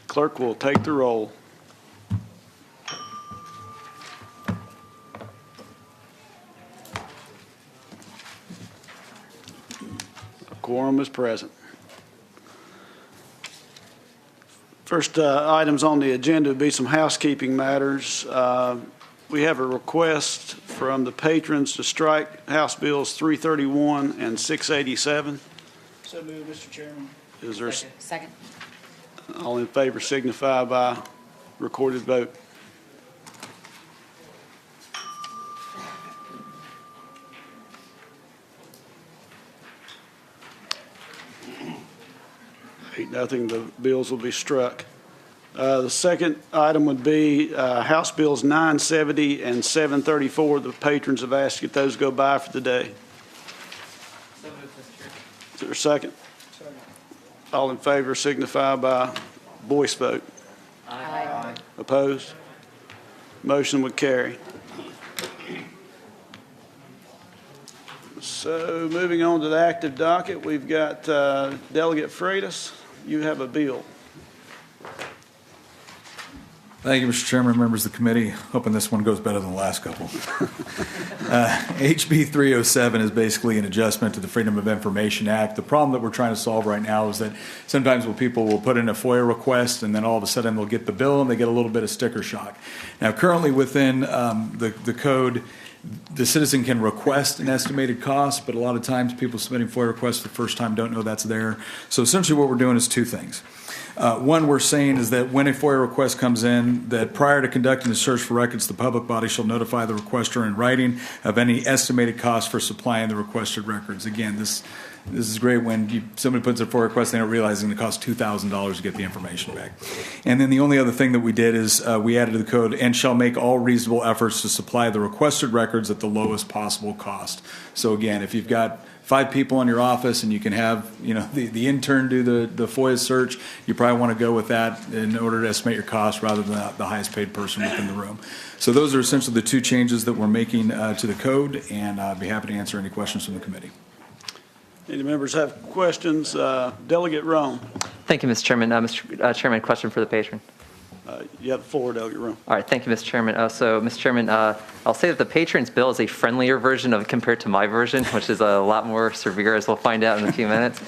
Clerk will take the roll. A quorum is present. First items on the agenda would be some housekeeping matters. We have a request from the patrons to strike House Bills 331 and 687. So moved, Mr. Chairman. Is there Second. all in favor signify by recorded vote. Nothing. The bills will be struck. The second item would be House Bills 970 and 734. The patrons have asked to get those go by for the day. So moved, Mr. Chairman. Is there a second? Second. All in favor signify by voice vote. Aye. Opposed? Motion would carry. So moving on to the active docket, we've got Delegate Freitas. You have a bill. Thank you, Mr. Chairman, members of the committee. Hoping this one goes better than the last couple. HB 307 is basically an adjustment to the Freedom of Information Act. The problem that we're trying to solve right now is that sometimes when people will put in a FOIA request and then all of a sudden they'll get the bill and they get a little bit of sticker shock. Now, currently within the code, the citizen can request an estimated cost, but a lot of times people submitting FOIA requests for the first time don't know that's there. So essentially what we're doing is two things. One, we're saying is that when a FOIA request comes in, that prior to conducting the search for records, the public body shall notify the requester in writing of any estimated cost for supplying the requested records. Again, this is great when somebody puts in a FOIA request, they don't realize it's going to cost $2,000 to get the information back. And then the only other thing that we did is we added to the code, and shall make all reasonable efforts to supply the requested records at the lowest possible cost. So again, if you've got 5 people in your office and you can have, the intern do the FOIA search, you probably want to go with that in order to estimate your cost rather than the highest paid person within the room. So those are essentially the two changes that we're making to the code, and I'd be happy to answer any questions from the committee. Any members have questions? Delegate Rome. Thank you, Mr. Chairman. Mr. Chairman, question for the patron. You have the floor, Delegate Rome. All right, thank you, Mr. Chairman. Mr. Chairman, I'll say that the patron's bill is a friendlier version of compared to my version, which is a lot more severe, as we'll find out in a few minutes.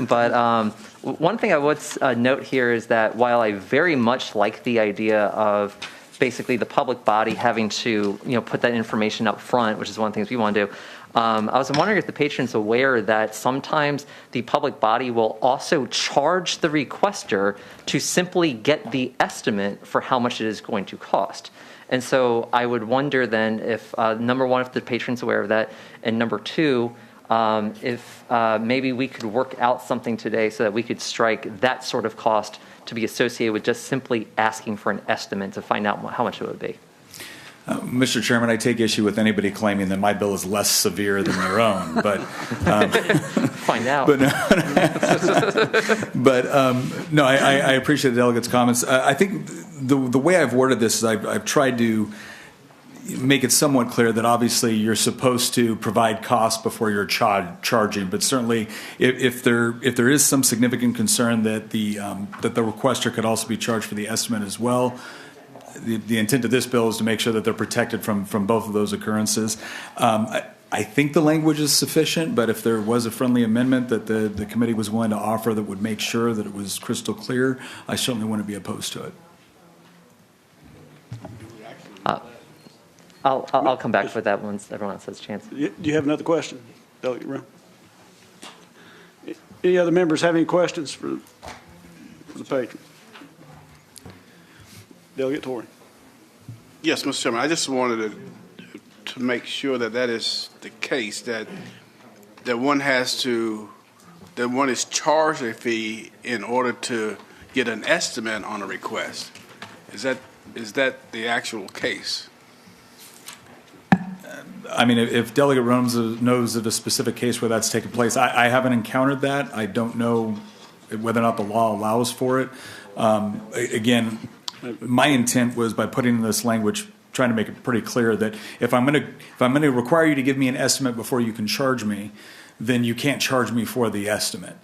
But one thing I would note here is that while I very much like the idea of basically the public body having to put that information up front, which is one of the things we want to do, I was wondering if the patron's aware that sometimes the public body will also charge the requester to simply get the estimate for how much it is going to cost. And so I would wonder then if, number one, if the patron's aware of that, and number two, if maybe we could work out something today so that we could strike that sort of cost to be associated with just simply asking for an estimate to find out how much it would be. Mr. Chairman, I take issue with anybody claiming that my bill is less severe than their own, but find out. But no, I appreciate the delegate's comments. I think the way I've worded this is I've tried to make it somewhat clear that obviously you're supposed to provide costs before you're charging, but certainly if there is some significant concern that the requester could also be charged for the estimate as well. The intent of this bill is to make sure that they're protected from both of those occurrences. I think the language is sufficient, but if there was a friendly amendment that the committee was willing to offer that would make sure that it was crystal clear, I certainly wouldn't be opposed to it. I'll come back with that once everyone else has a chance. Do you have another question, Delegate Rome? Any other members have any questions for the patron? Delegate Torrey. Yes, Mr. Chairman. I just wanted to make sure that is the case, that one is charged a fee in order to get an estimate on a request. Is that the actual case? I mean, if Delegate Rome knows of a specific case where that's taken place, I haven't encountered that. I don't know whether or not the law allows for it. Again, my intent was by putting in this language, trying to make it pretty clear that if I'm going to require you to give me an estimate before you can charge me, then you can't charge me for the estimate.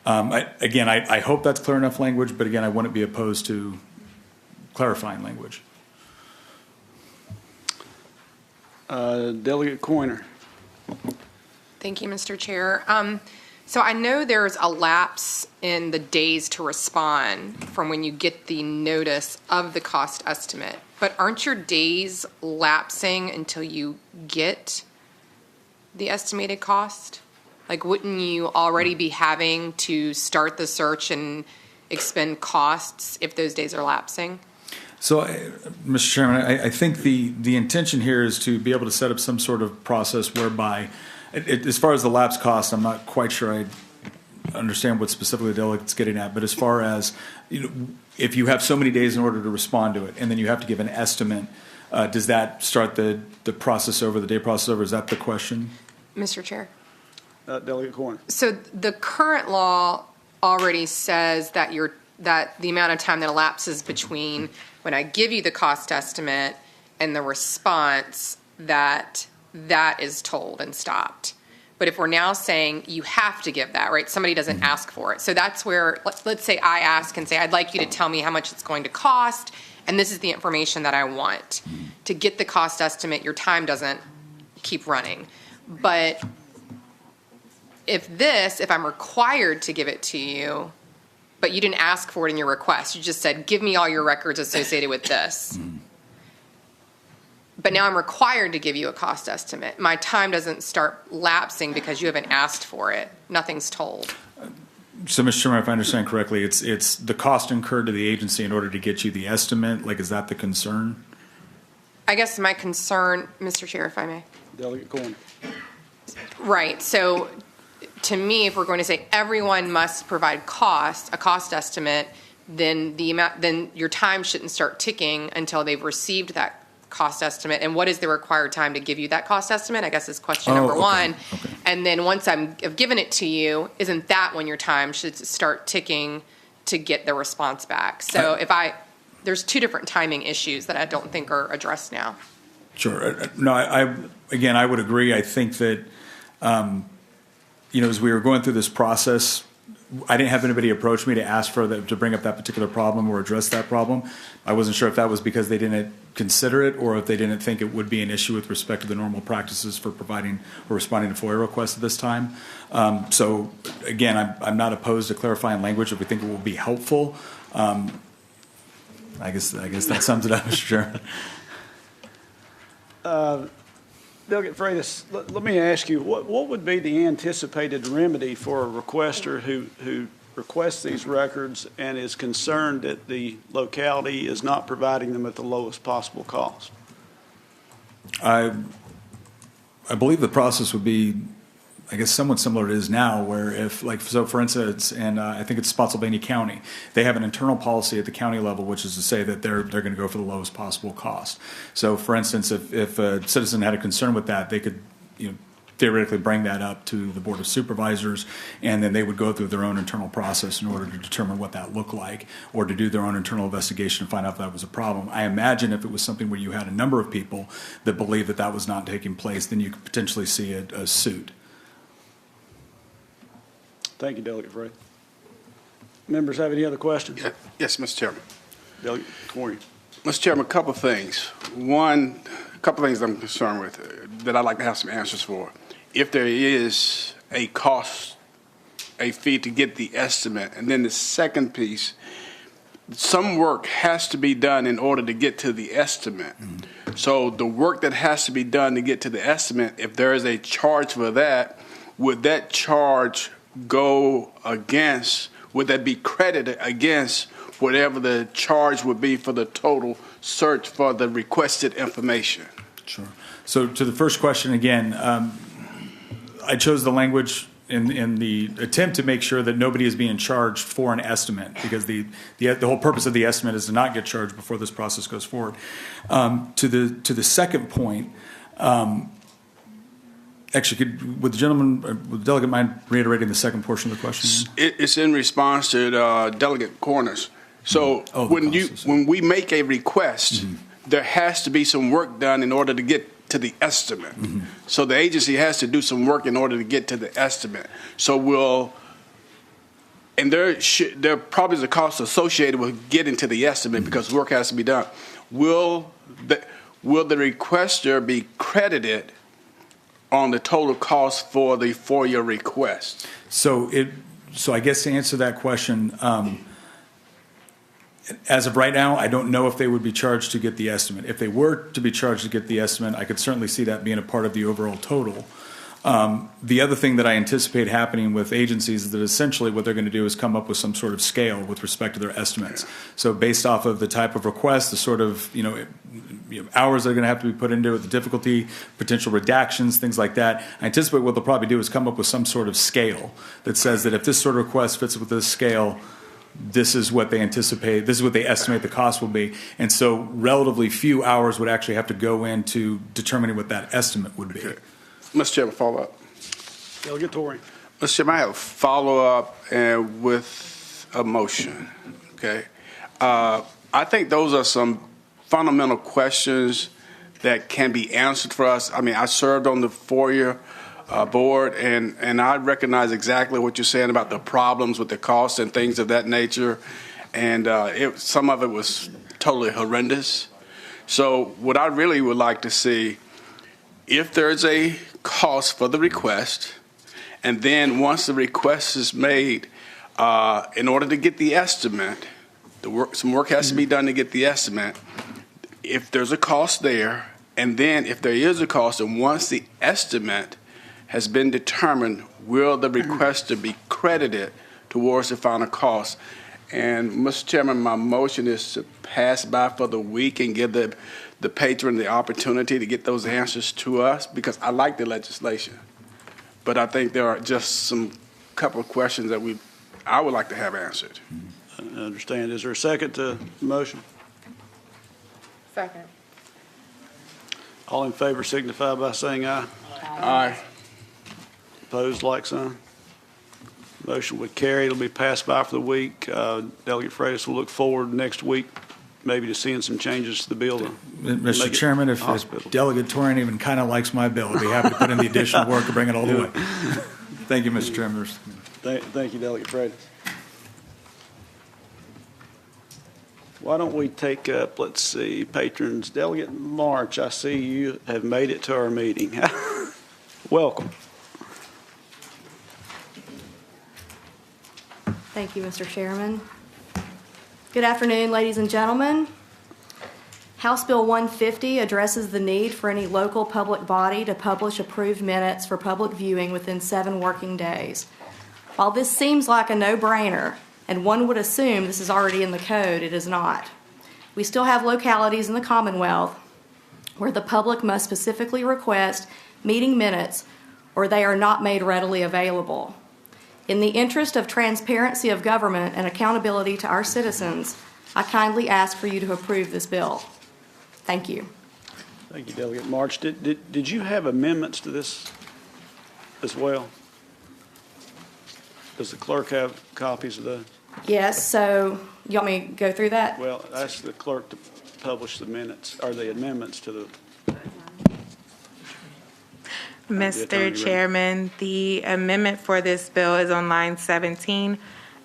I hope that's clear enough language, but again, I wouldn't be opposed to clarifying language. Delegate Coiner. Thank you, Mr. Chair. So I know there's a lapse in the days to respond from when you get the notice of the cost estimate, but aren't your days lapsing until you get the estimated cost? Like, wouldn't you already be having to start the search and expend costs if those days are lapsing? So, Mr. Chairman, I think the intention here is to be able to set up some sort of process whereby, as far as the lapse cost, I'm not quite sure I understand what specifically the delegate's getting at, but as far as, if you have so many days in order to respond to it, and then you have to give an estimate, does that start the process over, the day process over? Is that the question? Mr. Chair. Delegate Coiner. So the current law already says that the amount of time that elapses between when I give you the cost estimate and the response, that is told and stopped. But if we're now saying you have to give that, right? Somebody doesn't ask for it. So that's where, let's say I ask and say, I'd like you to tell me how much it's going to cost, and this is the information that I want. To get the cost estimate, your time doesn't keep running. But if I'm required to give it to you, but you didn't ask for it in your request, you just said, give me all your records associated with this. But now I'm required to give you a cost estimate. My time doesn't start lapsing because you haven't asked for it. Nothing's told. So, Mr. Chairman, if I understand correctly, it's the cost incurred to the agency in order to get you the estimate. Like, is that the concern? I guess my concern, Mr. Chair, if I may. Delegate Coiner. Right. So to me, if we're going to say everyone must provide a cost estimate, then your time shouldn't start ticking until they've received that cost estimate. And what is the required time to give you that cost estimate? I guess is question number one. Okay. And then once I've given it to you, isn't that when your time should start ticking to get the response back? So there's two different timing issues that I don't think are addressed now. Sure. No, I would agree. I think that, as we were going through this process, I didn't have anybody approach me to ask to bring up that particular problem or address that problem. I wasn't sure if that was because they didn't consider it or if they didn't think it would be an issue with respect to the normal practices for providing or responding to FOIA requests at this time. So again, I'm not opposed to clarifying language if we think it will be helpful. I guess that sums it up, Mr. Chairman. Delegate Freitas, let me ask you, what would be the anticipated remedy for a requester who requests these records and is concerned that the locality is not providing them at the lowest possible cost? I believe the process would be, I guess, somewhat similar to it is now, where for instance, and I think it's Spotsylvania County, they have an internal policy at the county level, which is to say that they're going to go for the lowest possible cost. So, for instance, if a citizen had a concern with that, they could, theoretically bring that up to the Board of Supervisors, and then they would go through their own internal process in order to determine what that looked like, or to do their own internal investigation and find out if that was a problem. I imagine if it was something where you had a number of people that believed that that was not taking place, then you could potentially see a suit. Thank you, Delegate Frey. Members have any other questions? Yes, Mr. Chairman. Delegate Coiner. Mr. Chairman, a couple of things. One, a couple of things I'm concerned with that I'd like to have some answers for. If there is a fee to get the estimate, and then the second piece, some work has to be done in order to get to the estimate. So the work that has to be done to get to the estimate, if there is a charge for that, would that charge would that be credited against whatever the charge would be for the total search for the requested information? Sure. So to the first question again, I chose the language in the attempt to make sure that nobody is being charged for an estimate, because the whole purpose of the estimate is to not get charged before this process goes forward. To the second point, Actually, would the delegate mind reiterating the second portion of the question? It's in response to Delegate Corners. So Oh, the costs. when we make a request, there has to be some work done in order to get to the estimate. So the agency has to do some work in order to get to the estimate. So there probably is a cost associated with getting to the estimate because work has to be done. Will the requester be credited on the total cost for your request? So I guess to answer that question, as of right now, I don't know if they would be charged to get the estimate. If they were to be charged to get the estimate, I could certainly see that being a part of the overall total. The other thing that I anticipate happening with agencies is that essentially what they're going to do is come up with some sort of scale with respect to their estimates. So based off of the type of request, the sort of hours they're going to have to be put into it, the difficulty, potential redactions, things like that. I anticipate what they'll probably do is come up with some sort of scale that says that if this sort of request fits with this scale, this is what they anticipate, this is what they estimate the cost will be. And so relatively few hours would actually have to go into determining what that estimate would be. Okay. Mr. Chairman, follow up. Delegate Torrey. Mr. Chairman, I have a follow-up and with a motion, okay? I think those are some fundamental questions that can be answered for us. I mean, I served on the FOIA board, and I recognize exactly what you're saying about the problems with the cost and things of that nature, and some of it was totally horrendous. So what I really would like to see, if there's a cost for the request, and then once the request is made, in order to get the estimate, some work has to be done to get the estimate. If there's a cost there, and then if there is a cost, and once the estimate has been determined, will the requester be credited towards the final cost? And, Mr. Chairman, my motion is to pass by for the week and give the patron the opportunity to get those answers to us, because I like the legislation. But I think there are just some couple of questions that I would like to have answered. I understand. Is there a second to the motion? Second. All in favor signify by saying aye. Aye. Opposed, like sign. Motion would carry. It'll be passed by for the week. Delegate Freitas will look forward next week maybe to seeing some changes to the bill. Mr. Chairman, if Delegate Torrey even kind of likes my bill, I'd be happy to put in the additional work to bring it all the way. Thank you, Mr. Chairman. Thank you, Delegate Freitas. Why don't we take up, let's see, patrons. Delegate March, I see you have made it to our meeting. Welcome. Thank you, Mr. Chairman. Good afternoon, ladies and gentlemen. House Bill 150 addresses the need for any local public body to publish approved minutes for public viewing within 7 working days. While this seems like a no-brainer, and one would assume this is already in the code, it is not. We still have localities in the Commonwealth where the public must specifically request meeting minutes or they are not made readily available. In the interest of transparency of government and accountability to our citizens, I kindly ask for you to approve this bill. Thank you. Thank you, Delegate March. Did you have amendments to this as well? Does the clerk have copies of those? Yes, so you want me to go through that? Well, ask the clerk to publish the minutes, or the amendments to the... Mr. Chairman, the amendment for this bill is on line 17.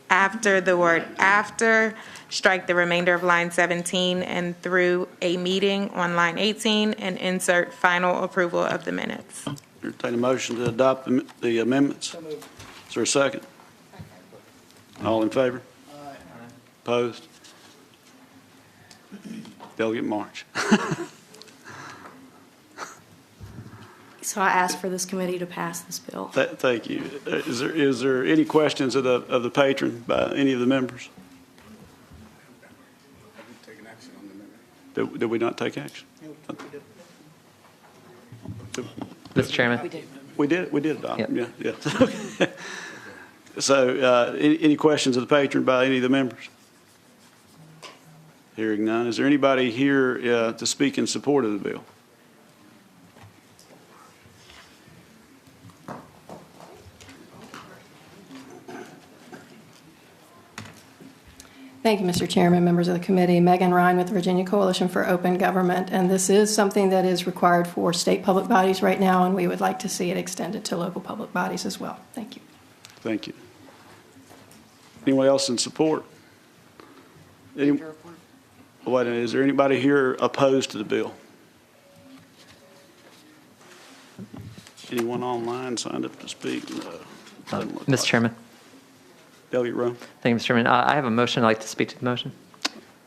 After the word "after," strike the remainder of line 17 and through "a meeting" on line 18 and insert "final approval of the minutes." Entertain a motion to adopt the amendments. So moved. Is there a second? All in favor? Aye. Opposed? Delegate March. So I ask for this committee to pass this bill. Thank you. Is there any questions of the patron by any of the members? Have you taken action on the amendment? Did we not take action? Mr. Chairman? We did adopt them, Yep. yeah. Okay. So any questions of the patron by any of the members? Hearing none. Is there anybody here to speak in support of the bill? Thank you, Mr. Chairman, members of the committee. Megan Ryan with the Virginia Coalition for Open Government, and this is something that is required for state public bodies right now, and we would like to see it extended to local public bodies as well. Thank you. Thank you. Anyone else in support? Wait, is there anybody here opposed to the bill? Anyone online signed up to speak? No. Doesn't look Mr. like. Chairman. Delegate Rowe. Thank you, Mr. Chairman. I have a motion. I'd like to speak to the motion.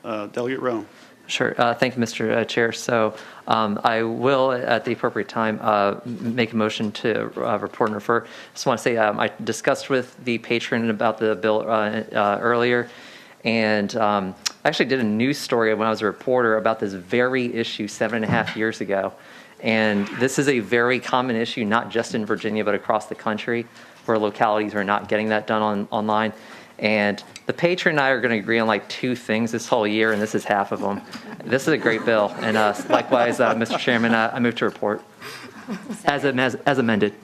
Delegate Rowe. Sure. Thank you, Mr. Chair. So I will, at the appropriate time, make a motion to report and refer. Just want to say I discussed with the patron about the bill earlier, and I actually did a news story when I was a reporter about this very issue 7.5 years ago. And this is a very common issue, not just in Virginia, but across the country, where localities are not getting that done online. And the patron and I are going to agree on like 2 things this whole year, and this is half of them. This is a great bill. And likewise, Mr. Chairman, I move to report as amended.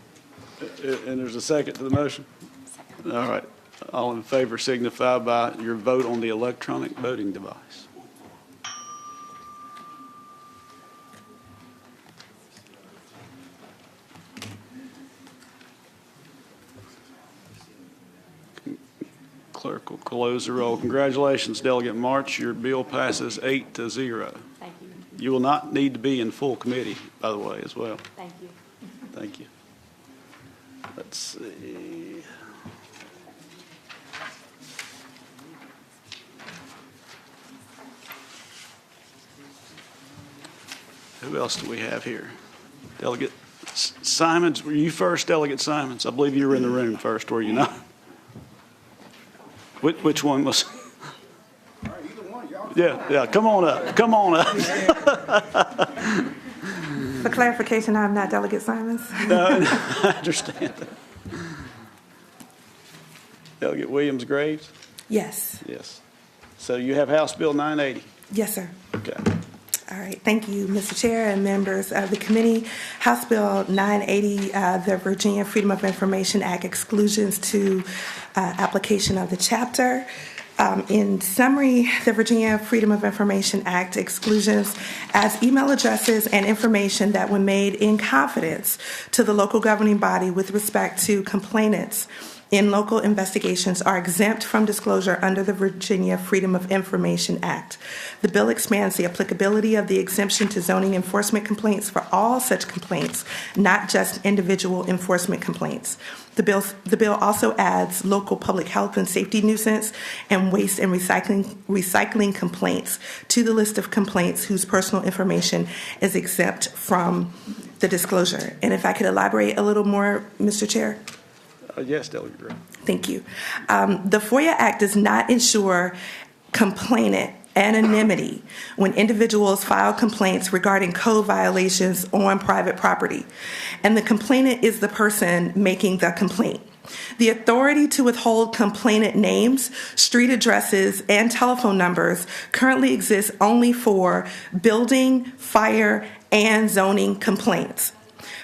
And there's a second to the motion? Second. All right. All in favor signify by your vote on the electronic voting device. Clerk will close the roll. Congratulations, Delegate March. Your bill passes 8-0. Thank you. You will not need to be in full committee, by the way, as well. Thank you. Thank you. Let's see. Who else do we have here? Delegate Simons, were you first, Delegate Simons? I believe you were in the room first, were you not? Which one was? Yeah, come on up. Come on up. For clarification, I'm not Delegate Simons. No, I understand that. Delegate Williams-Graves? Yes. Yes. So you have House Bill 980? Yes, sir. Okay. All right. Thank you, Mr. Chair and members of the committee. House Bill 980, the Virginia Freedom of Information Act exclusions to application of the chapter. In summary, the Virginia Freedom of Information Act exclusions as email addresses and information that were made in confidence to the local governing body with respect to complainants in local investigations are exempt from disclosure under the Virginia Freedom of Information Act. The bill expands the applicability of the exemption to zoning enforcement complaints for all such complaints, not just individual enforcement complaints. The bill also adds local public health and safety nuisance and waste and recycling complaints to the list of complaints whose personal information is exempt from the disclosure. And if I could elaborate a little more, Mr. Chair? Yes, Delegate Green. Thank you. The FOIA Act does not ensure complainant anonymity when individuals file complaints regarding code violations on private property, and the complainant is the person making the complaint. The authority to withhold complainant names, street addresses, and telephone numbers currently exists only for building, fire, and zoning complaints.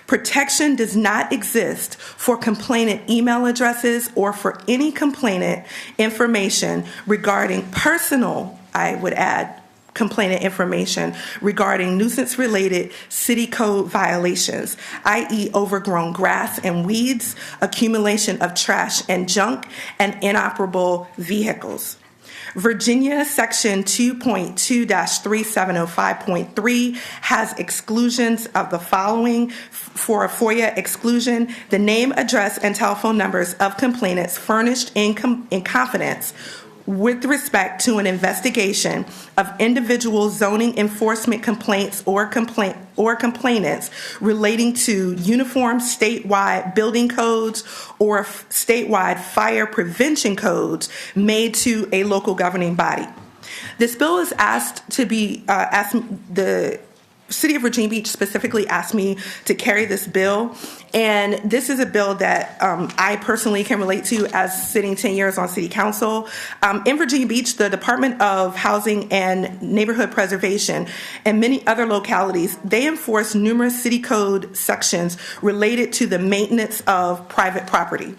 Protection does not exist for complainant email addresses or for any complainant information regarding personal, I would add, complainant information regarding nuisance-related city code violations, i.e. overgrown grass and weeds, accumulation of trash and junk, and inoperable vehicles. Virginia Section 2.2-3705.3 has exclusions of the following. For a FOIA exclusion, the name, address, and telephone numbers of complainants furnished in confidence with respect to an investigation of individual zoning enforcement complaints or complainants relating to uniform statewide building codes or statewide fire prevention codes made to a local governing body. This bill is asked to be the City of Virginia Beach specifically asked me to carry this bill, and this is a bill that I personally can relate to as sitting 10 years on City Council. In Virginia Beach, the Department of Housing and Neighborhood Preservation and many other localities, they enforce numerous city code sections related to the maintenance of private property.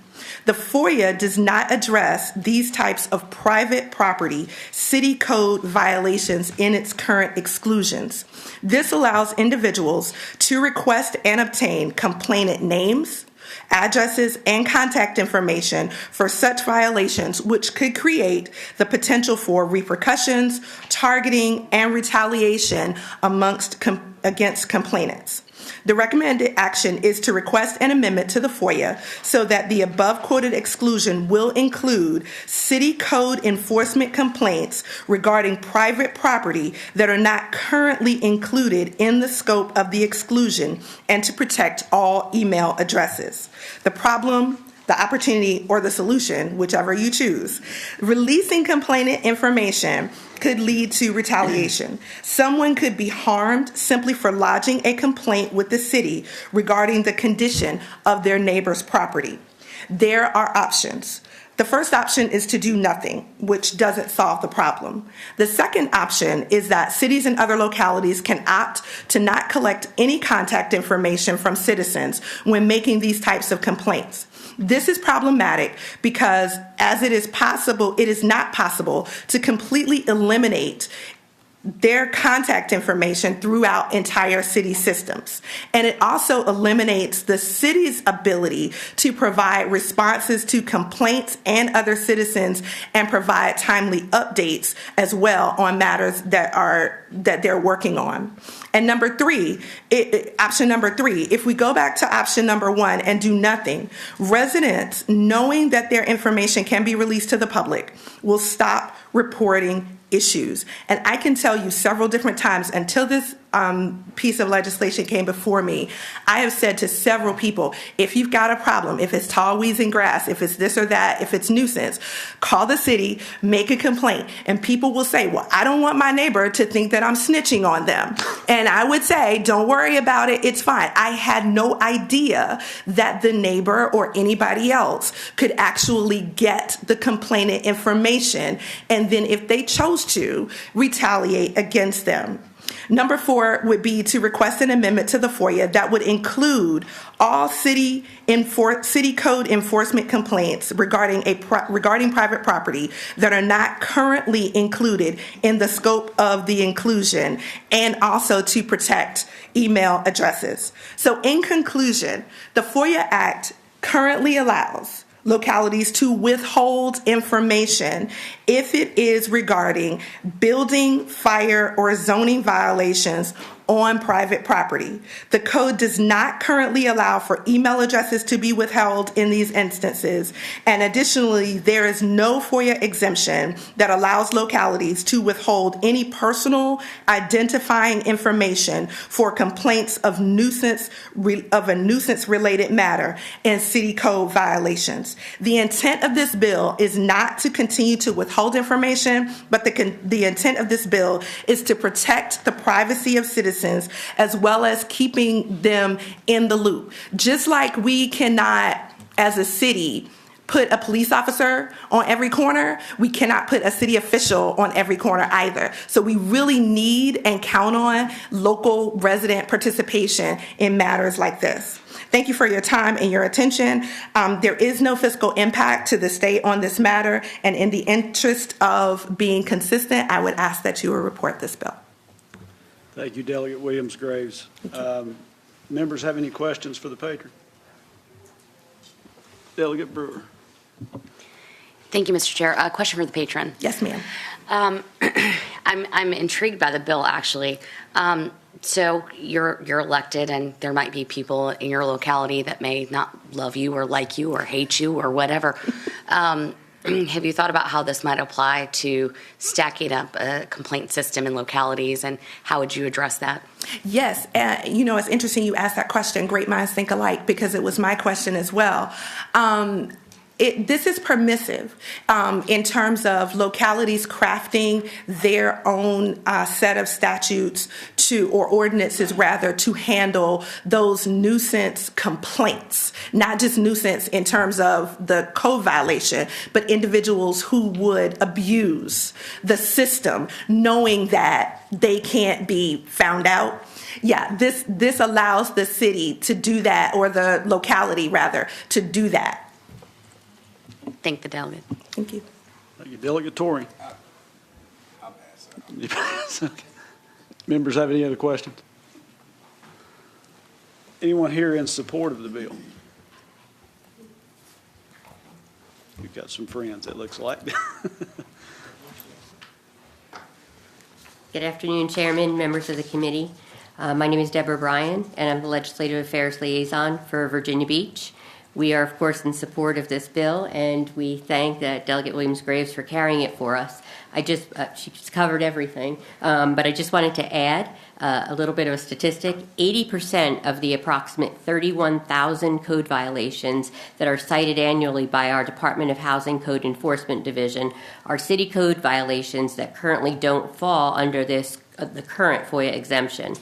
The FOIA does not address these types of private property city code violations in its current exclusions. This allows individuals to request and obtain complainant names, addresses, and contact information for such violations, which could create the potential for repercussions, targeting, and retaliation against complainants. The recommended action is to request an amendment to the FOIA so that the above quoted exclusion will include city code enforcement complaints regarding private property that are not currently included in the scope of the exclusion, and to protect all email addresses. The problem, the opportunity, or the solution, whichever you choose. Releasing complainant information could lead to retaliation. Someone could be harmed simply for lodging a complaint with the city regarding the condition of their neighbor's property. There are options. The first option is to do nothing, which doesn't solve the problem. The second option is that cities and other localities can opt to not collect any contact information from citizens when making these types of complaints. This is problematic because it is not possible to completely eliminate their contact information throughout entire city systems. And it also eliminates the city's ability to provide responses to complaints and other citizens and provide timely updates as well on matters that they're working on. And option number three, if we go back to option number one and do nothing, residents, knowing that their information can be released to the public, will stop reporting issues. And I can tell you several different times until this piece of legislation came before me, I have said to several people, if you've got a problem, if it's tall weeds and grass, if it's this or that, if it's nuisance, call the city, make a complaint. And people will say, well, I don't want my neighbor to think that I'm snitching on them. And I would say, don't worry about it. It's fine. I had no idea that the neighbor or anybody else could actually get the complainant information and then, if they chose to, retaliate against them. Number 4 would be to request an amendment to the FOIA that would include all city code enforcement complaints regarding private property that are not currently included in the scope of the inclusion, and also to protect email addresses. So in conclusion, the FOIA Act currently allows localities to withhold information if it is regarding building, fire, or zoning violations on private property. The code does not currently allow for email addresses to be withheld in these instances, and additionally, there is no FOIA exemption that allows localities to withhold any personal identifying information for complaints of a nuisance-related matter and city code violations. The intent of this bill is not to continue to withhold information, but the intent of this bill is to protect the privacy of citizens as well as keeping them in the loop. Just like we cannot, as a city, put a police officer on every corner, we cannot put a city official on every corner either. So we really need and count on local resident participation in matters like this. Thank you for your time and your attention. There is no fiscal impact to the state on this matter, and in the interest of being consistent, I would ask that you will report this bill. Thank you, Delegate Williams-Graves. Members have any questions for the patron? Delegate Brewer. Thank you, Mr. Chair. A question for the patron. Yes, ma'am. I'm intrigued by the bill, actually. So you're elected, and there might be people in your locality that may not love you or like you or hate you or whatever. Have you thought about how this might apply to stacking up a complaint system in localities, and how would you address that? Yes. It's interesting you asked that question. Great minds think alike, because it was my question as well. This is permissive in terms of localities crafting their own set of statutes or ordinances rather to handle those nuisance complaints, not just nuisance in terms of the code violation, but individuals who would abuse the system knowing that they can't be found out. Yeah, this allows the city to do that, or the locality rather, to do that. thank the delegate. Thank you. Thank you. Delegate Torrey. You pass, okay. Members have any other questions? Anyone here in support of the bill? You've got some friends, it looks like. Good afternoon, Chairman, members of the committee. My name is Deborah Bryan, and I'm the Legislative Affairs Liaison for Virginia Beach. We are, of course, in support of this bill, and we thank Delegate Williams-Graves for carrying it for us. She's covered everything, but I just wanted to add a little bit of a statistic. 80% of the approximate 31,000 code violations that are cited annually by our Department of Housing Code Enforcement Division are city code violations that currently don't fall under the current FOIA exemption.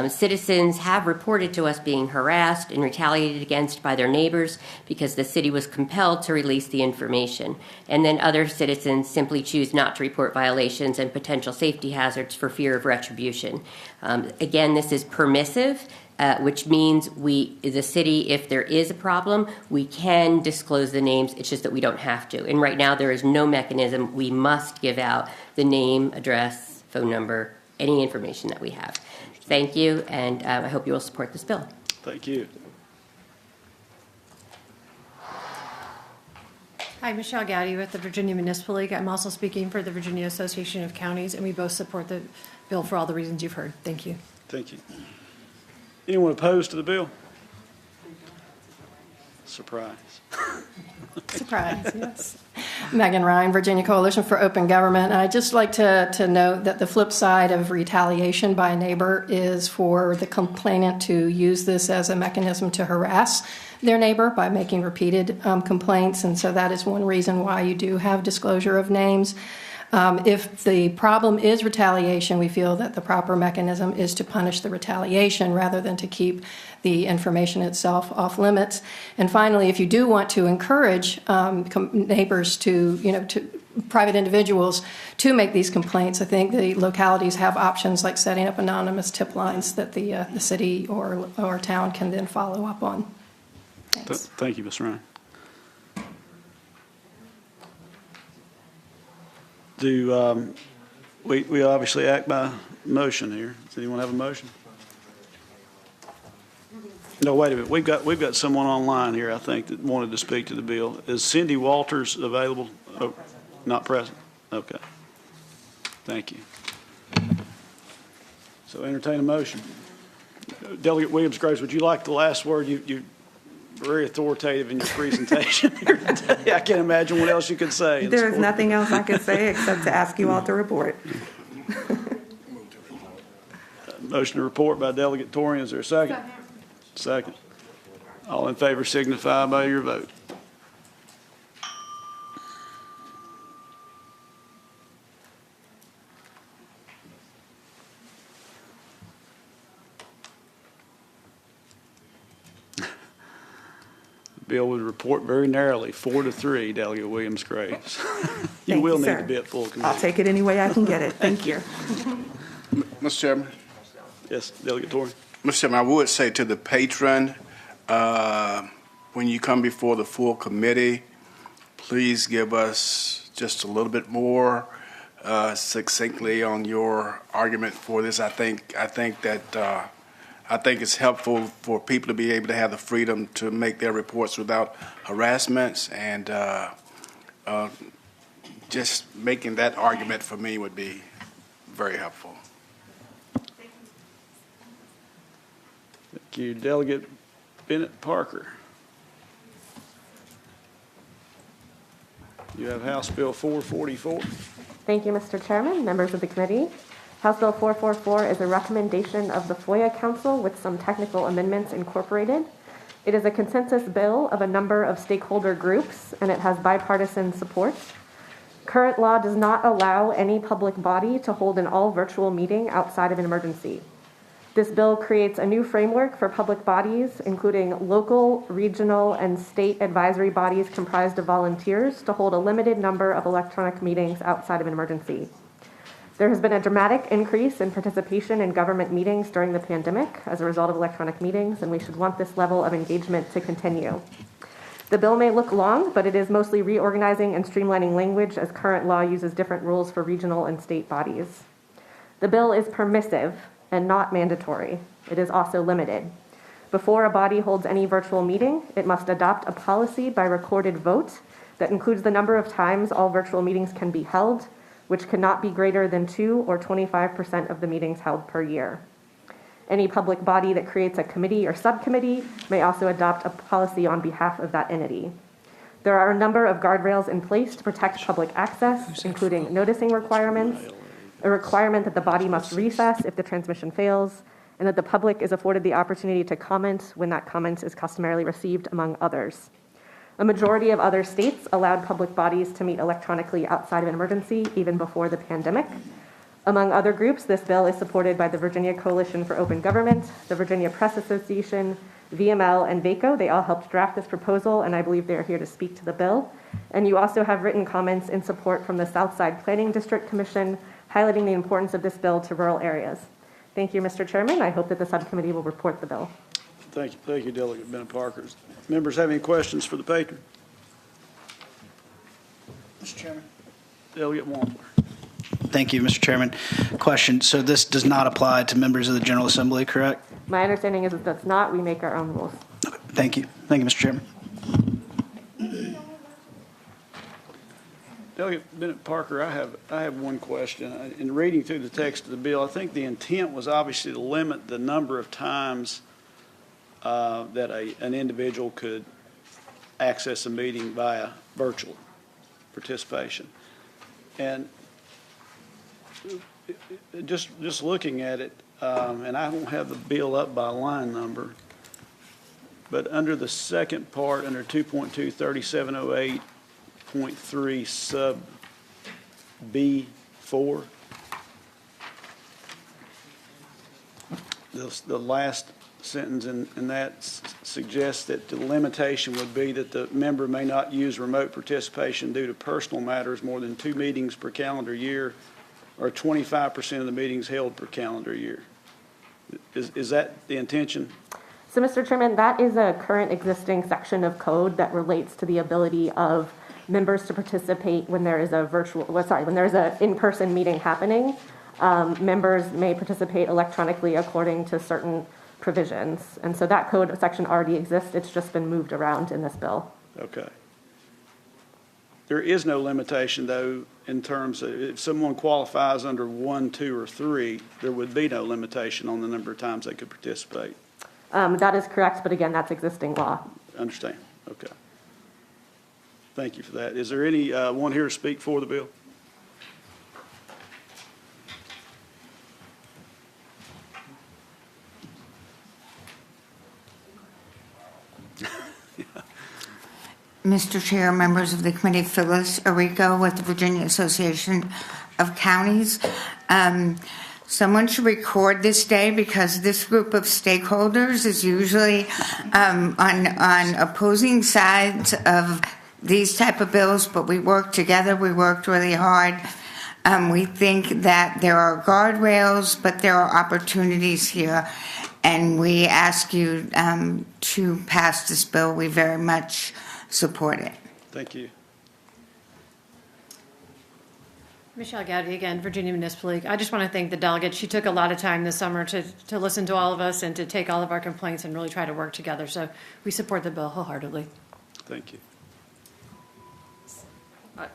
Citizens have reported to us being harassed and retaliated against by their neighbors because the city was compelled to release the information. And then other citizens simply choose not to report violations and potential safety hazards for fear of retribution. Again, this is permissive, which means the city, if there is a problem, we can disclose the names. It's just that we don't have to. And right now there is no mechanism. We must give out the name, address, phone number, any information that we have. Thank you, and I hope you will support this bill. Thank you. Hi, Michelle Gowdy with the Virginia Municipal League. I'm also speaking for the Virginia Association of Counties, and we both support the bill for all the reasons you've heard. Thank you. Thank you. Anyone opposed to the bill? Surprise. Surprise, yes. Megan Ryan, Virginia Coalition for Open Government. And I'd just like to note that the flip side of retaliation by a neighbor is for the complainant to use this as a mechanism to harass their neighbor by making repeated complaints. And so that is one reason why you do have disclosure of names. If the problem is retaliation, we feel that the proper mechanism is to punish the retaliation rather than to keep the information itself off limits. And finally, if you do want to encourage neighbors to private individuals to make these complaints, I think the localities have options like setting up anonymous tip lines that the city or town can then follow up on. Thanks. Thank you, Ms. Ryan. We obviously act by motion here. Does anyone have a motion? No, wait a minute. We've got someone online here, I think, that wanted to speak to the bill. Is Cindy Walters available? Oh, not present? Okay. Thank you. So entertain a motion. Delegate Williams-Graves, would you like the last word? You very authoritative in your presentation here today. I can't imagine what else you could say. There is nothing else I could say except to ask you all to report. Motion to report by Delegate Torrey. Is there a second? Second. All in favor signify by your vote. Bill would report very narrowly, 4-3, Delegate Williams-Graves. You will need to be at full committee. I'll take it any way I can get it. Thank you. Mr. Chairman? Yes, Delegate Torrey. Mr. Chairman, I would say to the patron, when you come before the full committee, please give us just a little bit more succinctly on your argument for this. I think it's helpful for people to be able to have the freedom to make their reports without harassments, and just making that argument for me would be very helpful. Thank you. Delegate Bennett Parker. You have House Bill 444. Thank you, Mr. Chairman, members of the committee. House Bill 444 is a recommendation of the FOIA Council with some technical amendments incorporated. It is a consensus bill of a number of stakeholder groups, and it has bipartisan support. Current law does not allow any public body to hold an all-virtual meeting outside of an emergency. This bill creates a new framework for public bodies, including local, regional, and state advisory bodies comprised of volunteers, to hold a limited number of electronic meetings outside of an emergency. There has been a dramatic increase in participation in government meetings during the pandemic as a result of electronic meetings, and we should want this level of engagement to continue. The bill may look long, but it is mostly reorganizing and streamlining language as current law uses different rules for regional and state bodies. The bill is permissive and not mandatory. It is also limited. Before a body holds any virtual meeting, it must adopt a policy by recorded vote that includes the number of times all virtual meetings can be held, which cannot be greater than 2 or 25% of the meetings held per year. Any public body that creates a committee or subcommittee may also adopt a policy on behalf of that entity. There are a number of guardrails in place to protect public access, including noticing requirements, a requirement that the body must recess if the transmission fails, and that the public is afforded the opportunity to comment when that comment is customarily received, among others. A majority of other states allowed public bodies to meet electronically outside of an emergency, even before the pandemic. Among other groups, this bill is supported by the Virginia Coalition for Open Government, the Virginia Press Association, VML, and VACO. They all helped draft this proposal, and I believe they're here to speak to the bill. And you also have written comments in support from the Southside Planning District Commission, highlighting the importance of this bill to rural areas. Thank you, Mr. Chairman. I hope that the subcommittee will report the bill. Thank you, Delegate Bennett Parker. Members have any questions for the patron? Mr. Chairman. Delegate Wampler. Thank you, Mr. Chairman. Question, so this does not apply to members of the General Assembly, correct? My understanding is it does not. We make our own rules. Okay. Thank you. Thank you, Mr. Chairman. Delegate Bennett Parker, I have one question. In reading through the text of the bill, I think the intent was obviously to limit the number of times that an individual could access a meeting via virtual participation. And just looking at it, and I don't have the bill up by line number, but under the second part, under 2.23708.3 sub B4, the last sentence in that suggests that the limitation would be that the member may not use remote participation due to personal matters more than 2 meetings per calendar year or 25% of the meetings held per calendar year. Is that the intention? So, Mr. Chairman, that is a current existing section of code that relates to the ability of members to participate when there is a when there is an in-person meeting happening. Members may participate electronically according to certain provisions. And so that code section already exists. It's just been moved around in this bill. Okay. There is no limitation, though, in terms of if someone qualifies under 1, 2, or 3, there would be no limitation on the number of times they could participate. That is correct, but again, that's existing law. Understand. Okay. Thank you for that. Is there any one here to speak for the bill? Mr. Chair, members of the committee, Phyllis Arico with the Virginia Association of Counties. Someone should record this day because this group of stakeholders is usually on opposing sides of these type of bills, but we work together. We worked really hard. We think that there are guardrails, but there are opportunities here, and we ask you to pass this bill. We very much support it. Thank you. Michelle Gowdy again, Virginia Municipal League. I just want to thank the delegate. She took a lot of time this summer to listen to all of us and to take all of our complaints and really try to work together. So we support the bill wholeheartedly. Thank you.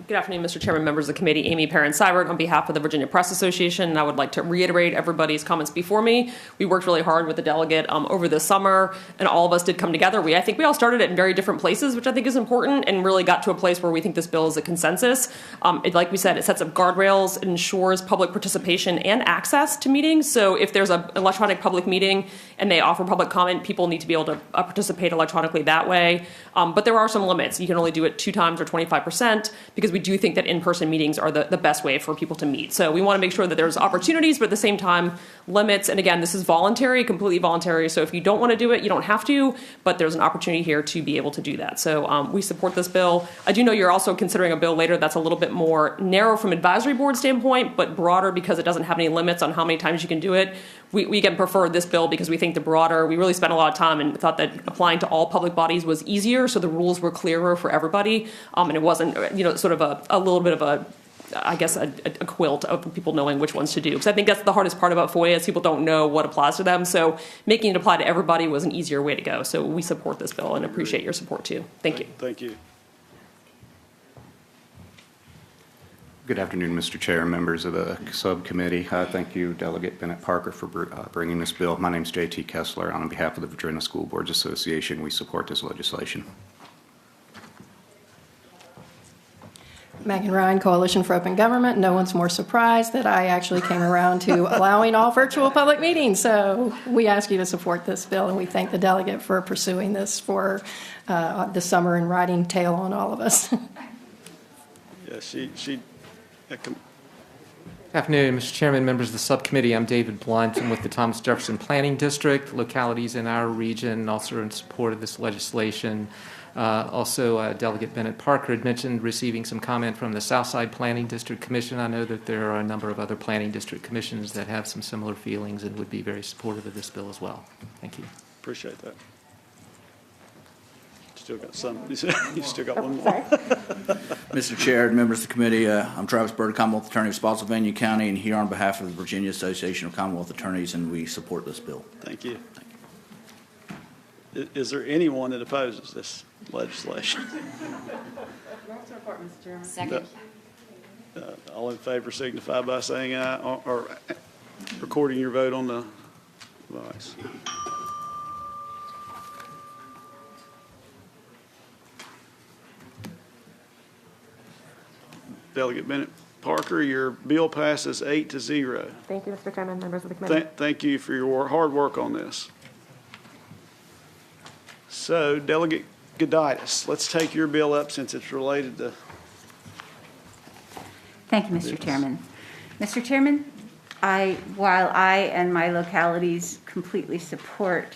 Good afternoon, Mr. Chairman, members of the committee. Amy Perrin-Seiberg on behalf of the Virginia Press Association, and I would like to reiterate everybody's comments before me. We worked really hard with the delegate over the summer, and all of us did come together. I think we all started in very different places, which I think is important, and really got to a place where we think this bill is a consensus. Like we said, it sets up guardrails, it ensures public participation and access to meetings. So if there's an electronic public meeting and they offer public comment, people need to be able to participate electronically that way. But there are some limits. You can only do it 2 times or 25%. Because we do think that in-person meetings are the best way for people to meet. So we want to make sure that there's opportunities, but at the same time, limits. And again, this is voluntary, completely voluntary. So if you don't want to do it, you don't have to, but there's an opportunity here to be able to do that. So we support this bill. I do know you're also considering a bill later that's a little bit more narrow from advisory board standpoint, but broader because it doesn't have any limits on how many times you can do it. we again prefer this bill because we think we really spent a lot of time and thought that applying to all public bodies was easier, so the rules were clearer for everybody, and it wasn't, sort of a little bit of a quilt of people knowing which ones to do. Because I think that's the hardest part about FOIA is people don't know what applies to them. So making it apply to everybody was an easier way to go. So we support this bill and appreciate your support too. Thank you. Thank you. Good afternoon, Mr. Chair and members of the subcommittee. Thank you, Delegate Bennett Parker, for bringing this bill. My name is J.T. Kessler. On behalf of the Virginia School Boards Association, we support this legislation. Megan Ryan, Coalition for Open Government. No one's more surprised that I actually came around to allowing all virtual public meetings. So we ask you to support this bill, and we thank the delegate for pursuing this for the summer and riding tail on all of us. Yeah, Afternoon, Mr. Chairman, members of the subcommittee. I'm David Blunt. I'm with the Thomas Jefferson Planning District, localities in our region, also in support of this legislation. Also, Delegate Bennett Parker had mentioned receiving some comment from the Southside Planning District Commission. I know that there are a number of other planning district commissions that have some similar feelings and would be very supportive of this bill as well. Thank you. Appreciate that. Still got some. You still got one more. Mr. Chair, members of the committee, I'm Travis Bird, Commonwealth Attorney of Spotsylvania County, and here on behalf of the Virginia Association of Commonwealth Attorneys, and we support this bill. Thank you. Is there anyone that opposes this legislation? Second. All in favor signify by saying aye or recording your vote on the device. Delegate Bennett Parker, your bill passes 8-0. Thank you, Mr. Chairman, members of the committee. Thank you for your hard work on this. So, Delegate Goditis, let's take your bill up since it's related to. Thank you, Mr. Chairman. Mr. Chairman, while I and my localities completely support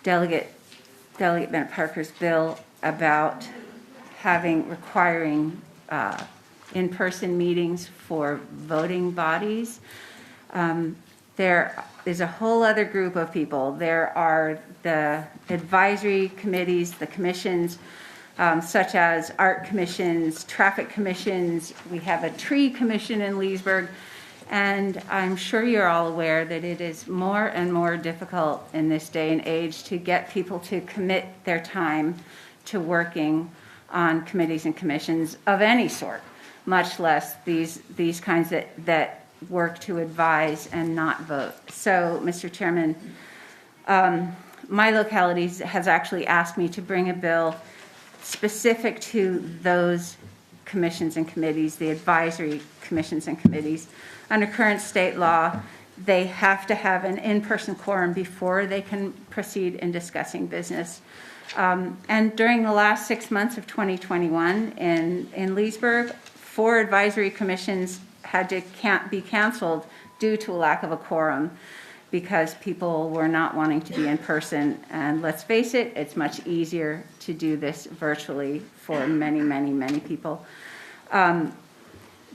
Delegate Bennett Parker's bill about requiring in-person meetings for voting bodies, there is a whole other group of people. There are the advisory committees, the commissions, such as art commissions, traffic commissions. We have a tree commission in Leesburg. And I'm sure you're all aware that it is more and more difficult in this day and age to get people to commit their time to working on committees and commissions of any sort, much less these kinds that work to advise and not vote. So, Mr. Chairman, my locality has actually asked me to bring a bill specific to those commissions and committees, the advisory commissions and committees. Under current state law, they have to have an in-person quorum before they can proceed in discussing business. And during the last 6 months of 2021 in Leesburg, 4 advisory commissions had to be canceled due to a lack of a quorum because people were not wanting to be in person. And let's face it, it's much easier to do this virtually for many, many, many people.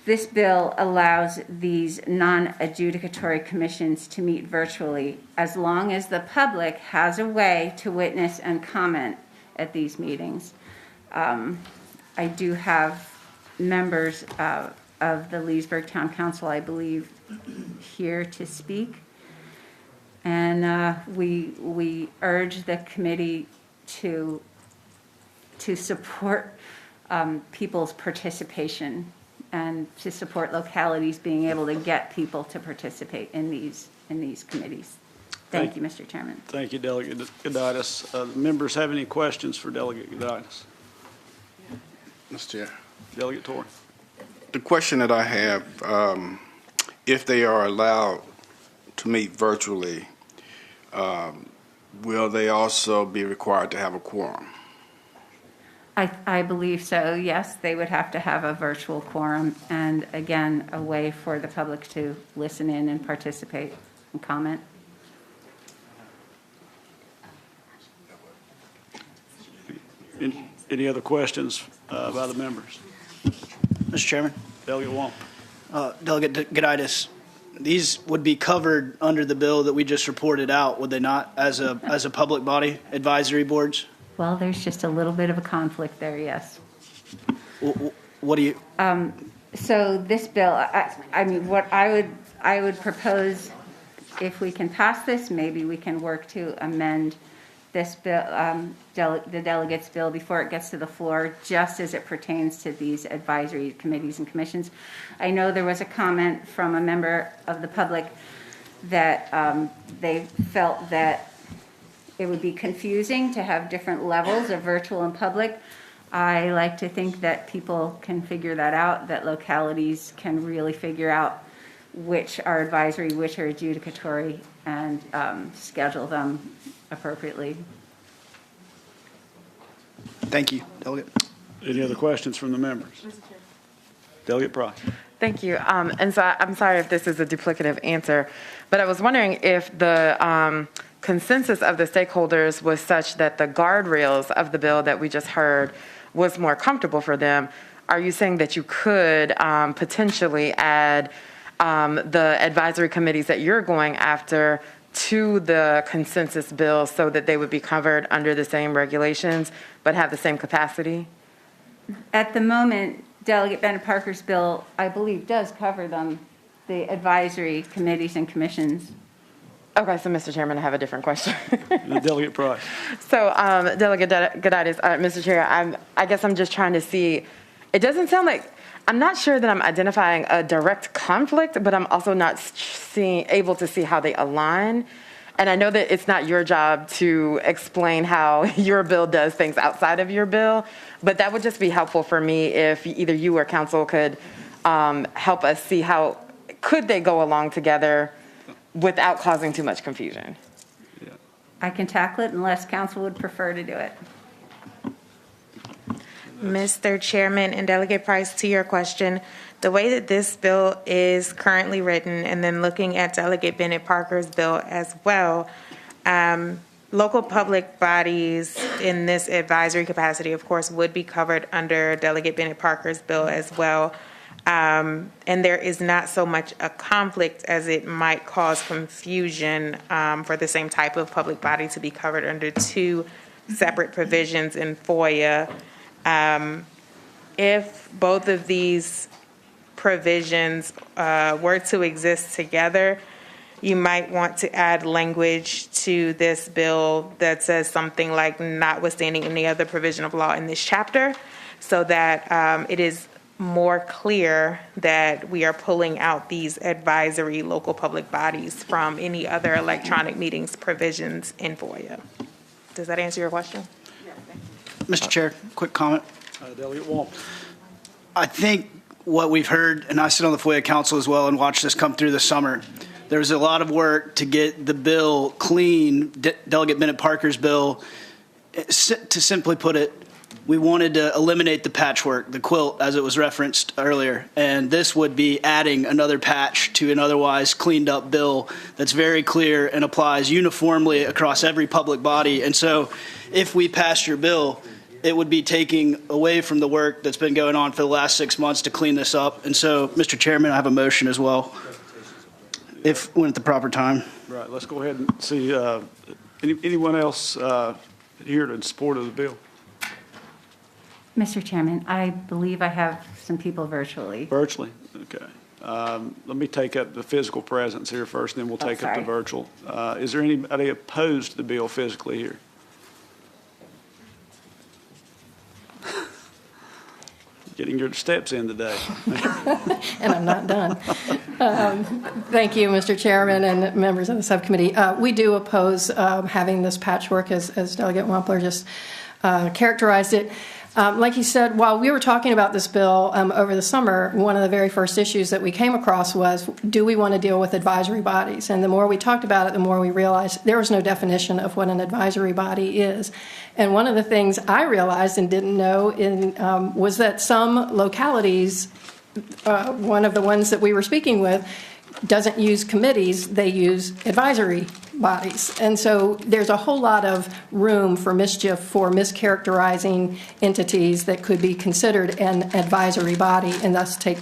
This bill allows these non-adjudicatory commissions to meet virtually as long as the public has a way to witness and comment at these meetings. I do have members of the Leesburg Town Council, I believe, here to speak. And we urge the committee to support people's participation and to support localities being able to get people to participate in these committees. Thank you, Mr. Chairman. Thank you, Delegate Goditis. Members have any questions for Delegate Goditis? Mr. Chair. Delegate Torrey. The question that I have, if they are allowed to meet virtually, will they also be required to have a quorum? I believe so, yes. They would have to have a virtual quorum and, again, a way for the public to listen in and participate and comment. Any other questions by the members? Mr. Chairman. Delegate Wong. Delegate Goditis, These would be covered under the bill that we just reported out, would they not, as a public body, advisory boards? Well, there's just a little bit of a conflict there, yes. What do you? So this bill, I mean, what I would propose, if we can pass this, maybe we can work to amend this bill, the delegates' bill before it gets to the floor, just as it pertains to these advisory committees and commissions. I know there was a comment from a member of the public that they felt that it would be confusing to have different levels of virtual and public. I like to think that people can figure that out, that localities can really figure out which are advisory, which are adjudicatory, and schedule them appropriately. Thank you, Delegate. Any other questions from the members? Delegate Price. Thank you. And so I'm sorry if this is a duplicative answer, but I was wondering if the consensus of the stakeholders was such that the guardrails of the bill that we just heard was more comfortable for them. Are you saying that you could potentially add the advisory committees that you're going after to the consensus bill so that they would be covered under the same regulations but have the same capacity? At the moment, Delegate Bennett Parker's bill, I believe, does cover them, the advisory committees and commissions. Okay, so Mr. Chairman, I have a different question. Delegate Price. So, Delegate Goditis, Mr. Chair, I guess I'm just trying to see, it doesn't sound like, I'm not sure that I'm identifying a direct conflict, but I'm also not able to see how they align. And I know that it's not your job to explain how your bill does things outside of your bill, but that would just be helpful for me if either you or council could help us see how could they go along together without causing too much confusion. I can tackle it unless council would prefer to do it. Mr. Chairman and Delegate Price, to your question, the way that this bill is currently written, and then looking at Delegate Bennett Parker's bill as well, local public bodies in this advisory capacity, of course, would be covered under Delegate Bennett Parker's bill as well. And there is not so much a conflict as it might cause confusion for the same type of public body to be covered under two separate provisions in FOIA. If both of these provisions were to exist together, you might want to add language to this bill that says something like notwithstanding any other provision of law in this chapter, so that it is more clear that we are pulling out these advisory local public bodies from any other electronic meetings provisions in FOIA. Does that answer your question? Mr. Chair, quick comment. Delegate Wall. I think what we've heard, and I sit on the FOIA Council as well and watched this come through this summer, there was a lot of work to get the bill clean, Delegate Bennett Parker's bill. To simply put it, we wanted to eliminate the patchwork, the quilt, as it was referenced earlier. And this would be adding another patch to an otherwise cleaned up bill that's very clear and applies uniformly across every public body. And so if we pass your bill, it would be taking away from the work that's been going on for the last 6 months to clean this up. And so, Mr. Chairman, I have a motion as well, if when at the proper time. Right, let's go ahead and see anyone else here in support of the bill. Mr. Chairman, I believe I have some people virtually. Virtually? Okay. Let me take up the physical presence here first, and then we'll take up the virtual. Is there anybody opposed to the bill physically here? Getting your steps in today. And I'm not done. Thank you, Mr. Chairman and members of the subcommittee. We do oppose having this patchwork, as Delegate Wampler just characterized it. Like he said, while we were talking about this bill over the summer, one of the very first issues that we came across was, do we want to deal with advisory bodies? And the more we talked about it, the more we realized there was no definition of what an advisory body is. And one of the things I realized and didn't know was that some localities, one of the ones that we were speaking with, doesn't use committees, they use advisory bodies. And so there's a whole lot of room for mischief for mischaracterizing entities that could be considered an advisory body and thus take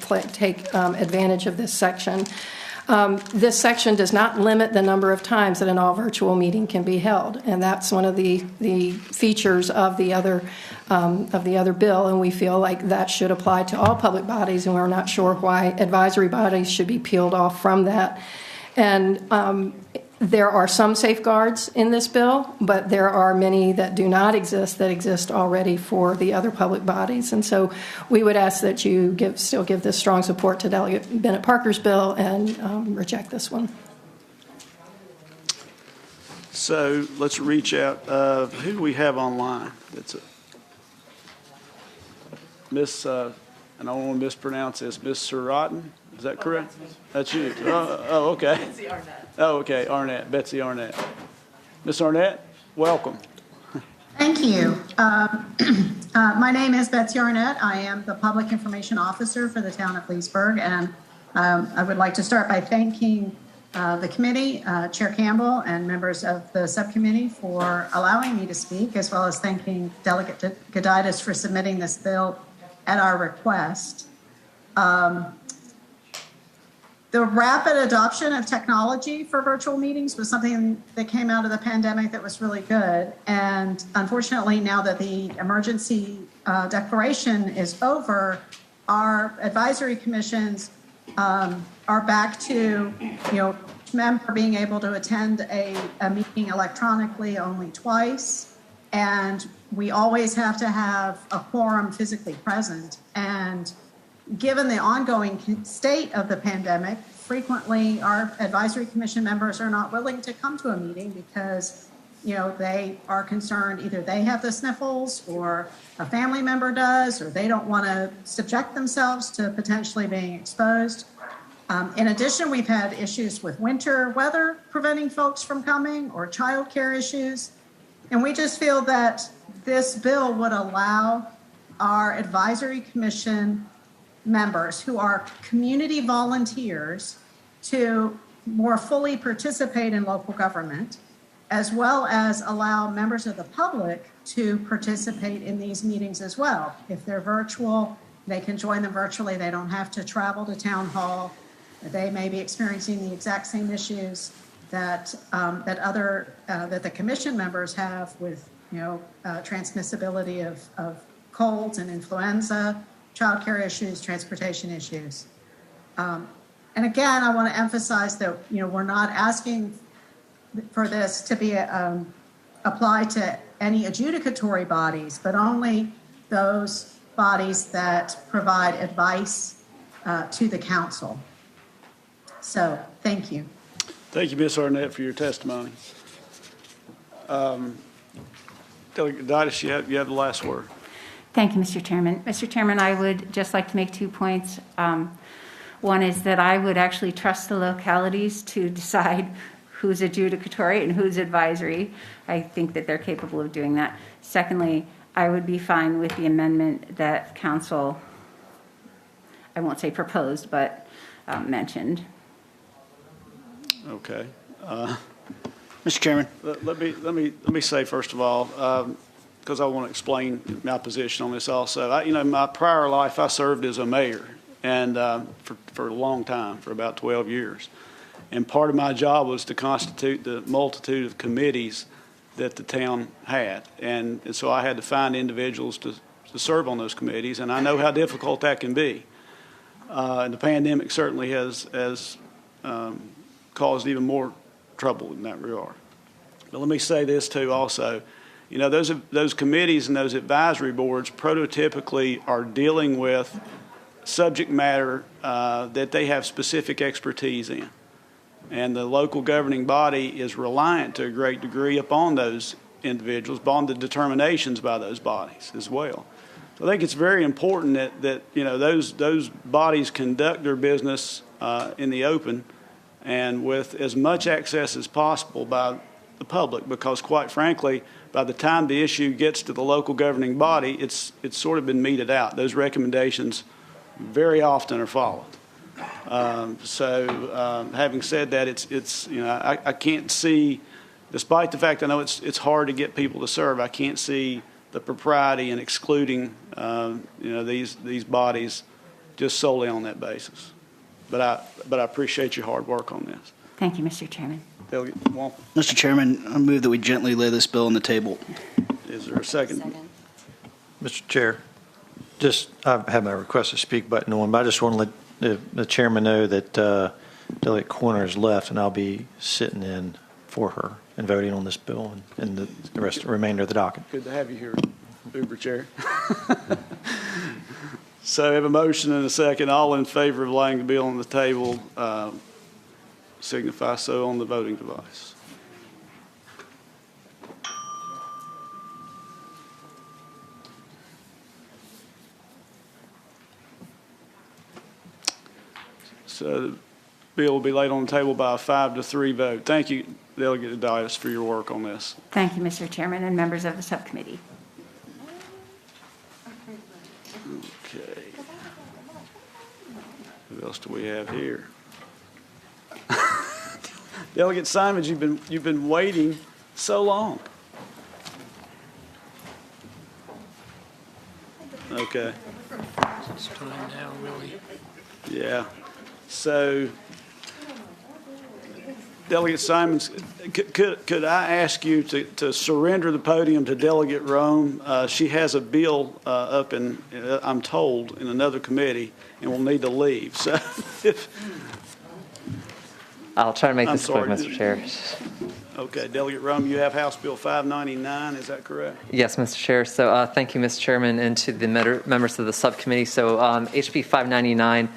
advantage of this section. This section does not limit the number of times that an all-virtual meeting can be held, and that's one of the features of the other bill, and we feel like that should apply to all public bodies, and we're not sure why advisory bodies should be peeled off from that. And there are some safeguards in this bill, but there are many that do not exist that exist already for the other public bodies. And so we would ask that you still give this strong support to Delegate Bennett Parker's bill and reject this one. So let's reach out. Who do we have online? That's Miss, and I don't want to mispronounce this, Miss Suratin? Is that correct? That's you. Oh, okay. Betsy Arnett. Oh, okay, Arnett, Betsy Arnett. Miss Arnett, welcome. Thank you. My name is Betsy Arnett. I am the Public Information Officer for the town of Leesburg, and I would like to start by thanking the committee, Chair Campbell, and members of the subcommittee for allowing me to speak, as well as thanking Delegate Goditis for submitting this bill at our request. The rapid adoption of technology for virtual meetings was something that came out of the pandemic that was really good. And unfortunately, now that the emergency declaration is over, our advisory commissions are back to, member being able to attend a meeting electronically only twice. And we always have to have a quorum physically present. And given the ongoing state of the pandemic, frequently our advisory commission members are not willing to come to a meeting because, they are concerned either they have the sniffles or a family member does, or they don't want to subject themselves to potentially being exposed. In addition, we've had issues with winter weather preventing folks from coming or childcare issues. And we just feel that this bill would allow our advisory commission members who are community volunteers to more fully participate in local government, as well as allow members of the public to participate in these meetings as well. If they're virtual, they can join them virtually. They don't have to travel to town hall. They may be experiencing the exact same issues that that the commission members have with transmissibility of colds and influenza, childcare issues, transportation issues. And again, I want to emphasize that we're not asking for this to be applied to any adjudicatory bodies, but only those bodies that provide advice to the council. So, thank you. Thank you, Ms. Arnett, for your testimony. Delegate Goditis, you have the last word. Thank you, Mr. Chairman. Mr. Chairman, I would just like to make 2 points. One is that I would actually trust the localities to decide who's adjudicatory and who's advisory. I think that they're capable of doing that. Secondly, I would be fine with the amendment that council, I won't say proposed, but mentioned. Okay. Mr. Chairman. Let me say first of all, because I want to explain my position on this also. In my prior life, I served as a mayor, and for a long time, for about 12 years. And part of my job was to constitute the multitude of committees that the town had. And so I had to find individuals to serve on those committees, and I know how difficult that can be. And the pandemic certainly has caused even more trouble in that regard. But let me say this too also. Those committees and those advisory boards prototypically are dealing with subject matter that they have specific expertise in. And the local governing body is reliant to a great degree upon those individuals, upon the determinations by those bodies as well. So I think it's very important that those bodies conduct their business in the open and with as much access as possible by the public, because quite frankly, by the time the issue gets to the local governing body, it's sort of been meted out. Those recommendations very often are followed. Having said that, I can't see, despite the fact I know it's hard to get people to serve, I can't see the propriety in excluding these bodies just solely on that basis. But I appreciate your hard work on this. Thank you, Mr. Chairman. Delegate Wampler, Mr. Chairman, I move that we gently lay this bill on the table. is there a second? Mr. Chair, I have my request to speak button on, but I just want to let the chairman know that Delegate Corner has left, and I'll be sitting in for her and voting on this bill and the remainder of the docket. Good to have you here, Uber Chair. So we have a motion and a second. All in favor of laying the bill on the table, signify so on the voting device. So the bill will be laid on the table by a 5-3 vote. Thank you, Delegate Adias, for your work on this. Thank you, Mr. Chairman and members of the subcommittee. Okay. What else do we have here? Delegate Simons, you've been waiting so long. Okay. It's time now, really. Yeah. So, Delegate Simons, could I ask you to surrender the podium to Delegate Rome? She has a bill up in, I'm told, in another committee, and will need to leave. So, I'll try to make I'm this quick, sorry. Mr. Chair. Okay, Delegate Rome, you have House Bill 599, is that correct? Yes, Mr. Chair. So thank you, Mr. Chairman, and to the members of the subcommittee. So HB 599,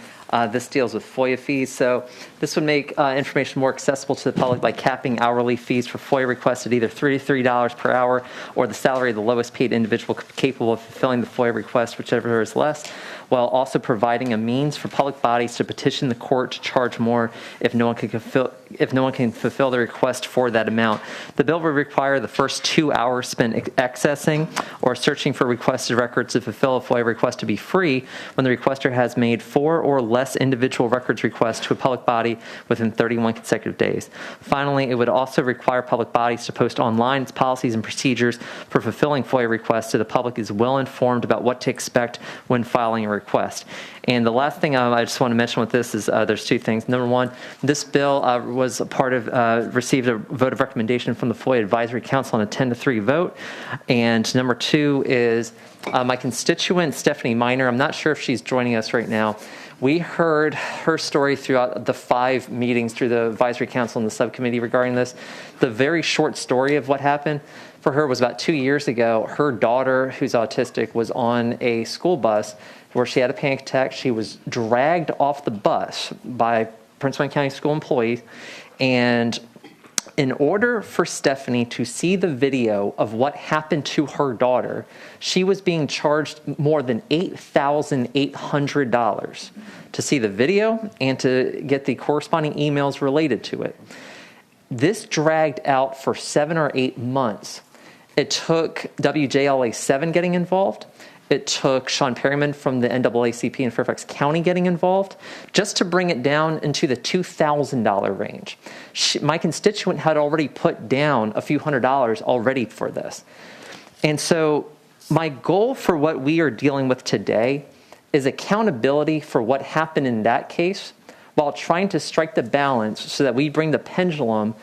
this deals with FOIA fees. So this would make information more accessible to the public by capping hourly fees for FOIA requests at either $33 per hour or the salary of the lowest paid individual capable of fulfilling the FOIA request, whichever is less, while also providing a means for public bodies to petition the court to charge more if no one can fulfill the request for that amount. The bill will require the first 2 hours spent accessing or searching for requested records to fulfill a FOIA request to be free when the requester has made 4 or less individual records requests to a public body within 31 consecutive days. Finally, it would also require public bodies to post online its policies and procedures for fulfilling FOIA requests so the public is well informed about what to expect when filing a request. And the last thing I just want to mention with this is there's two things. Number one, this bill was a part of, received a vote of recommendation from the FOIA Advisory Council on a 10-3 vote. And number two is my constituent, Stephanie Miner. I'm not sure if she's joining us right now. We heard her story throughout the 5 meetings through the Advisory Council and the subcommittee regarding this. The very short story of what happened for her was about 2 years ago. Her daughter, who's autistic, was on a school bus where she had a panic attack. She was dragged off the bus by Prince William County school employees. And in order for Stephanie to see the video of what happened to her daughter, she was being charged more than $8,800 to see the video and to get the corresponding emails related to it. This dragged out for 7 or 8 months. It took WJLA 7 getting involved. It took Sean Perryman from the NAACP in Fairfax County getting involved just to bring it down into the $2,000 range. My constituent had already put down a few $100s already for this. And so my goal for what we are dealing with today is accountability for what happened in that case while trying to strike the balance so that we bring the pendulum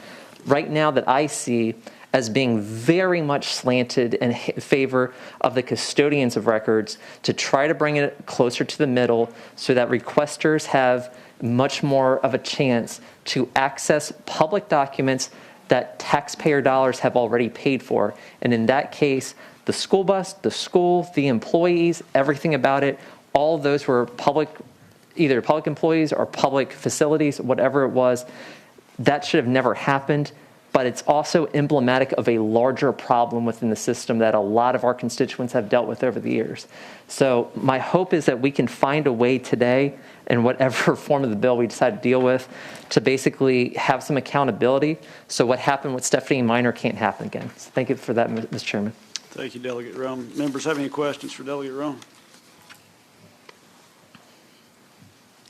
right now that I see as being very much slanted in favor of the custodians of records to try to bring it closer to the middle so that requesters have much more of a chance to access public documents that taxpayer dollars have already paid for. And in that case, the school bus, the school, the employees, everything about it, all of those were public, either public employees or public facilities, whatever it was. That should have never happened. But it's also emblematic of a larger problem within the system that a lot of our constituents have dealt with over the years. So my hope is that we can find a way today, in whatever form of the bill we decide to deal with, to basically have some accountability so what happened with Stephanie Miner can't happen again. So thank you for that, Mr. Chairman. Thank you, Delegate Rome. Members have any questions for Delegate Rome?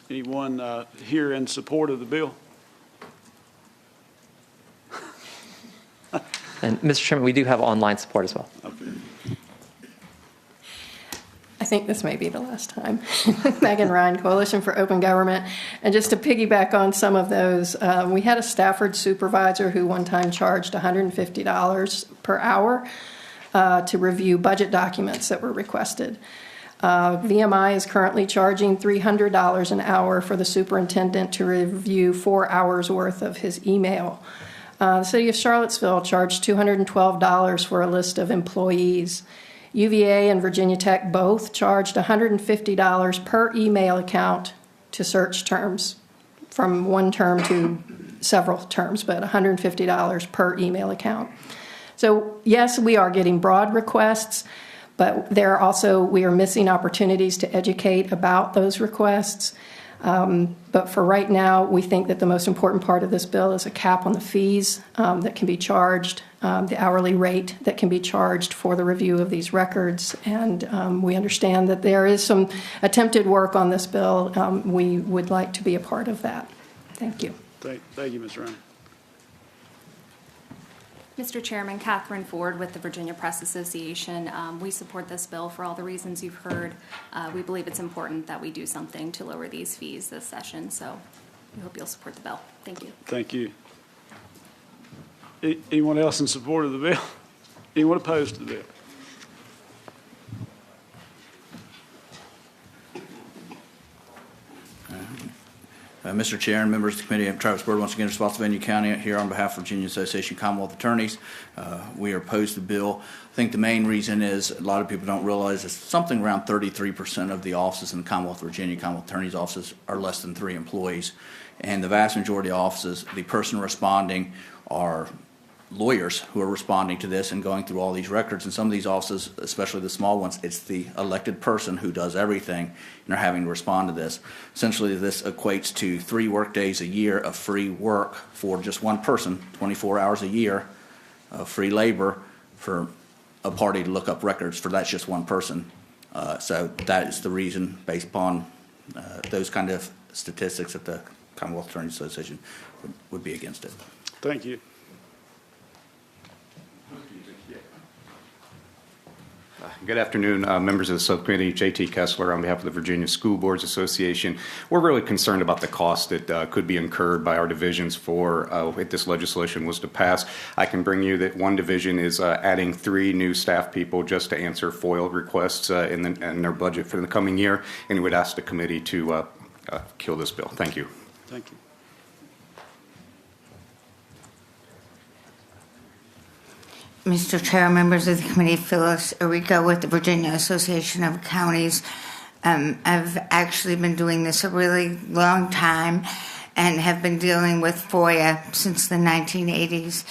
Anyone here in support of the bill? And Mr. Chairman, we do have online support as well. Okay. I think this may be the last time. Megan Ryan, Coalition for Open Government. And just to piggyback on some of those, we had a Stafford supervisor who one time charged $150 per hour to review budget documents that were requested. VMI is currently charging $300 an hour for the superintendent to review 4 hours worth of his email. The city of Charlottesville charged $212 for a list of employees. UVA and Virginia Tech both charged $150 per email account to search terms, from one term to several terms, but $150 per email account. So yes, we are getting broad requests, but we are missing opportunities to educate about those requests. But for right now, we think that the most important part of this bill is a cap on the fees that can be charged, the hourly rate that can be charged for the review of these records. And we understand that there is some attempted work on this bill. We would like to be a part of that. Thank you. Thank you, Ms. Ryan. Mr. Chairman, Catherine Ford with the Virginia Press Association. We support this bill for all the reasons you've heard. We believe it's important that we do something to lower these fees this session, so we hope you'll support the bill. Thank you. Thank you. Anyone else in support of the bill? Anyone opposed to the bill? Mr. Chair and members of the committee, I'm Travis Bird, once again, from Spotsylvania County, here on behalf of Virginia Association of Commonwealth Attorneys. We are opposed to the bill. I think the main reason is a lot of people don't realize is something around 33% of the offices in the Commonwealth of Virginia, Commonwealth Attorneys' offices, are less than 3 employees. And the vast majority of offices, the person responding are lawyers who are responding to this and going through all these records. And some of these offices, especially the small ones, it's the elected person who does everything and are having to respond to this. Essentially, this equates to 3 work days a year of free work for just one person, 24 hours a year of free labor for a party to look up records for that's just one person. So that is the reason, based upon those kind of statistics, that the Commonwealth Attorneys Association would be against it. Thank you. Good afternoon, members of the subcommittee. J.T. Kessler on behalf of the Virginia School Boards Association. We're really concerned about the cost that could be incurred by our divisions if this legislation was to pass. I can bring you that one division is adding 3 new staff people just to answer FOIL requests in their budget for the coming year, and would ask the committee to kill this bill. Thank you. Thank you. Mr. Chair, members of the committee, Phyllis Arico with the Virginia Association of Counties. I've actually been doing this a really long time and have been dealing with FOIA since the 1980s.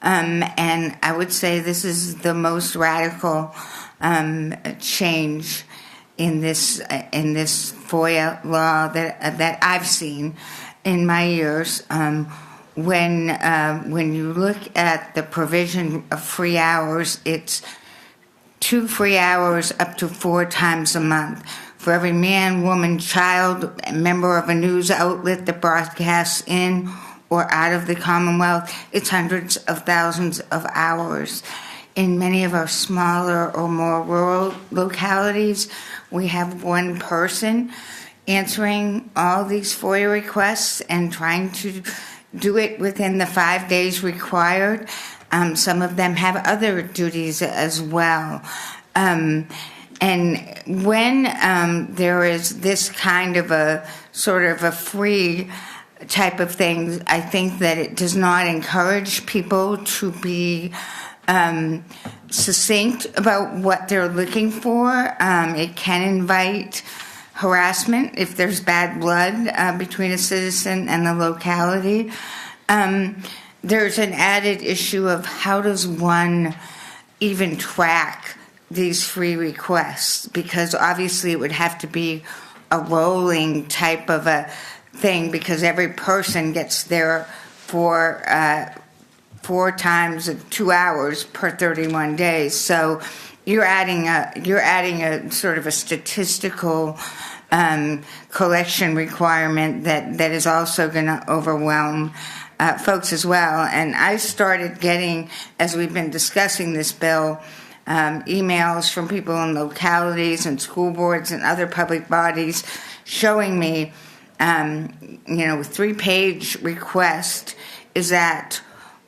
And I would say this is the most radical change in this FOIA law that I've seen in my years. When you look at the provision of free hours, it's 2 free hours up to 4 times a month. For every man, woman, child, member of a news outlet that broadcasts in or out of the Commonwealth, it's hundreds of thousands of hours. In many of our smaller or more rural localities, we have one person answering all these FOIA requests and trying to do it within the 5 days required. Some of them have other duties as well. And when there is this kind of a sort of a free type of thing, I think that it does not encourage people to be succinct about what they're looking for. It can invite harassment if there's bad blood between a citizen and the locality. There's an added issue of how does one even track these free requests, because obviously it would have to be a rolling type of a thing, because every person gets there for 4 times 2 hours per 31 days. So you're adding a sort of a statistical collection requirement that is also going to overwhelm folks as well. And I started getting, as we've been discussing this bill, emails from people in localities and school boards and other public bodies showing me, 3-page request. Is that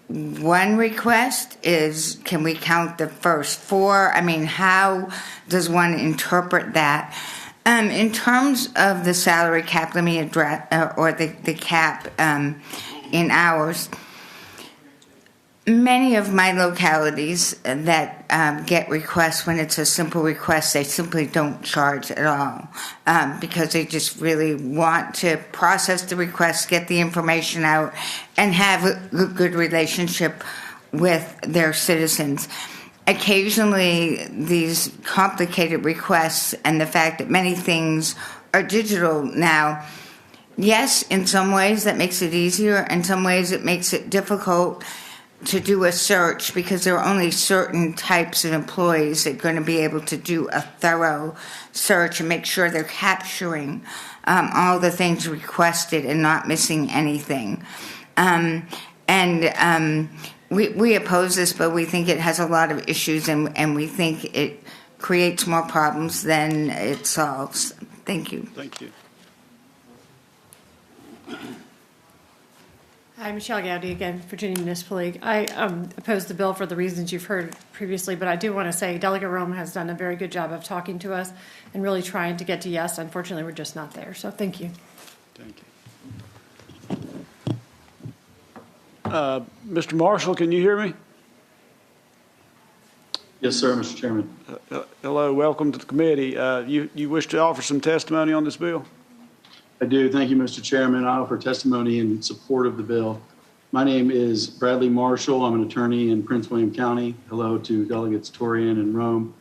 one request? Can we count the first 4? I mean, how does one interpret that? In terms of the salary cap, let me address, or the cap in hours. Many of my localities that get requests, when it's a simple request, they simply don't charge at all because they just really want to process the request, get the information out, and have a good relationship with their citizens. Occasionally, these complicated requests and the fact that many things are digital now, yes, in some ways that makes it easier, in some ways it makes it difficult to do a search because there are only certain types of employees that are going to be able to do a thorough search and make sure they're capturing all the things requested and not missing anything. We oppose this, but we think it has a lot of issues, and we think it creates more problems than it solves. Thank you. Thank you. Hi, Michelle Gowdy again, Virginia Municipal League. I oppose the bill for the reasons you've heard previously, but I do want to say Delegate Rome has done a very good job of talking to us and really trying to get to yes. Unfortunately, we're just not there. So thank you. Thank you. Mr. Marshall, can you hear me? Yes, sir, Mr. Chairman. Hello, welcome to the committee. You wish to offer some testimony on this bill? I do. Thank you, Mr. Chairman. I offer testimony in support of the bill. My name is Bradley Marshall. I'm an attorney in Prince William County. Hello to Delegates Torian and Rome.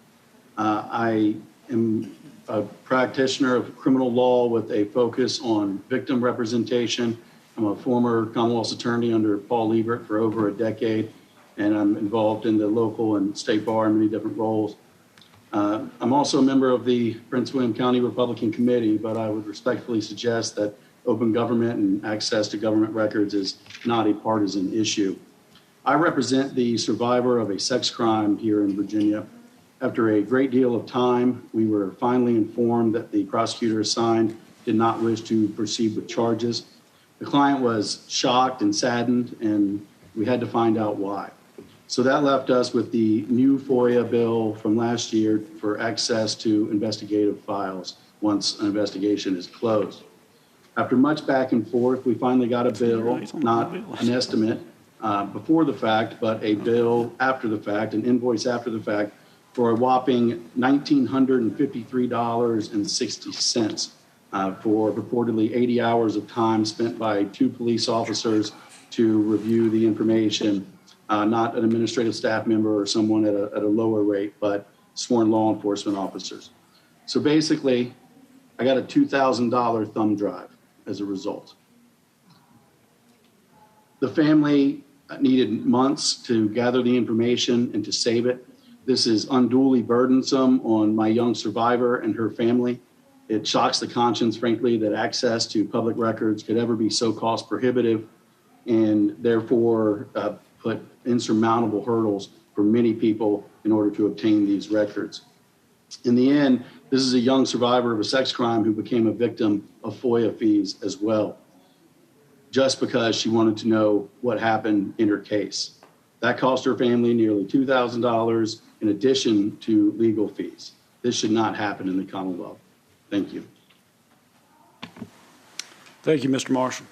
I am a practitioner of criminal law with a focus on victim representation. I'm a former Commonwealth's attorney under Paul Liebert for over a decade, and I'm involved in the local and state bar in many different roles. I'm also a member of the Prince William County Republican Committee, but I would respectfully suggest that open government and access to government records is not a partisan issue. I represent the survivor of a sex crime here in Virginia. After a great deal of time, we were finally informed that the prosecutor assigned did not wish to proceed with charges. The client was shocked and saddened, and we had to find out why. So that left us with the new FOIA bill from last year for access to investigative files once an investigation is closed. After much back and forth, we finally got a bill, not an estimate before the fact, but a bill after the fact, an invoice after the fact, for a whopping $1,953.60 for purportedly 80 hours of time spent by 2 police officers to review the information. Not an administrative staff member or someone at a lower rate, but sworn law enforcement officers. So basically, I got a $2,000 thumb drive as a result. The family needed months to gather the information and to save it. This is unduly burdensome on my young survivor and her family. It shocks the conscience, frankly, that access to public records could ever be so cost prohibitive, and therefore put insurmountable hurdles for many people in order to obtain these records. In the end, this is a young survivor of a sex crime who became a victim of FOIA fees as well, just because she wanted to know what happened in her case. That cost her family nearly $2,000 in addition to legal fees. This should not happen in the Commonwealth. Thank you. Thank you, Mr. Marshall.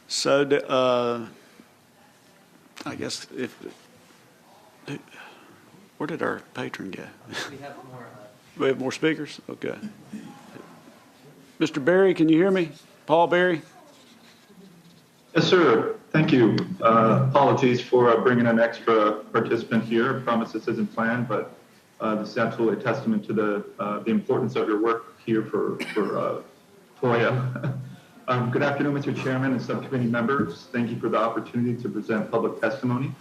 So, I guess where did our patron go? We have more. We have more speakers? Okay. Mr. Berry, can you hear me? Paul Berry? Yes, sir. Thank you. Apologies for bringing an extra participant here. I promise this isn't planned, but this is absolutely a testament to the importance of your work here for FOIA. Good afternoon, Mr. Chairman and subcommittee members. Thank you for the opportunity to present public testimony.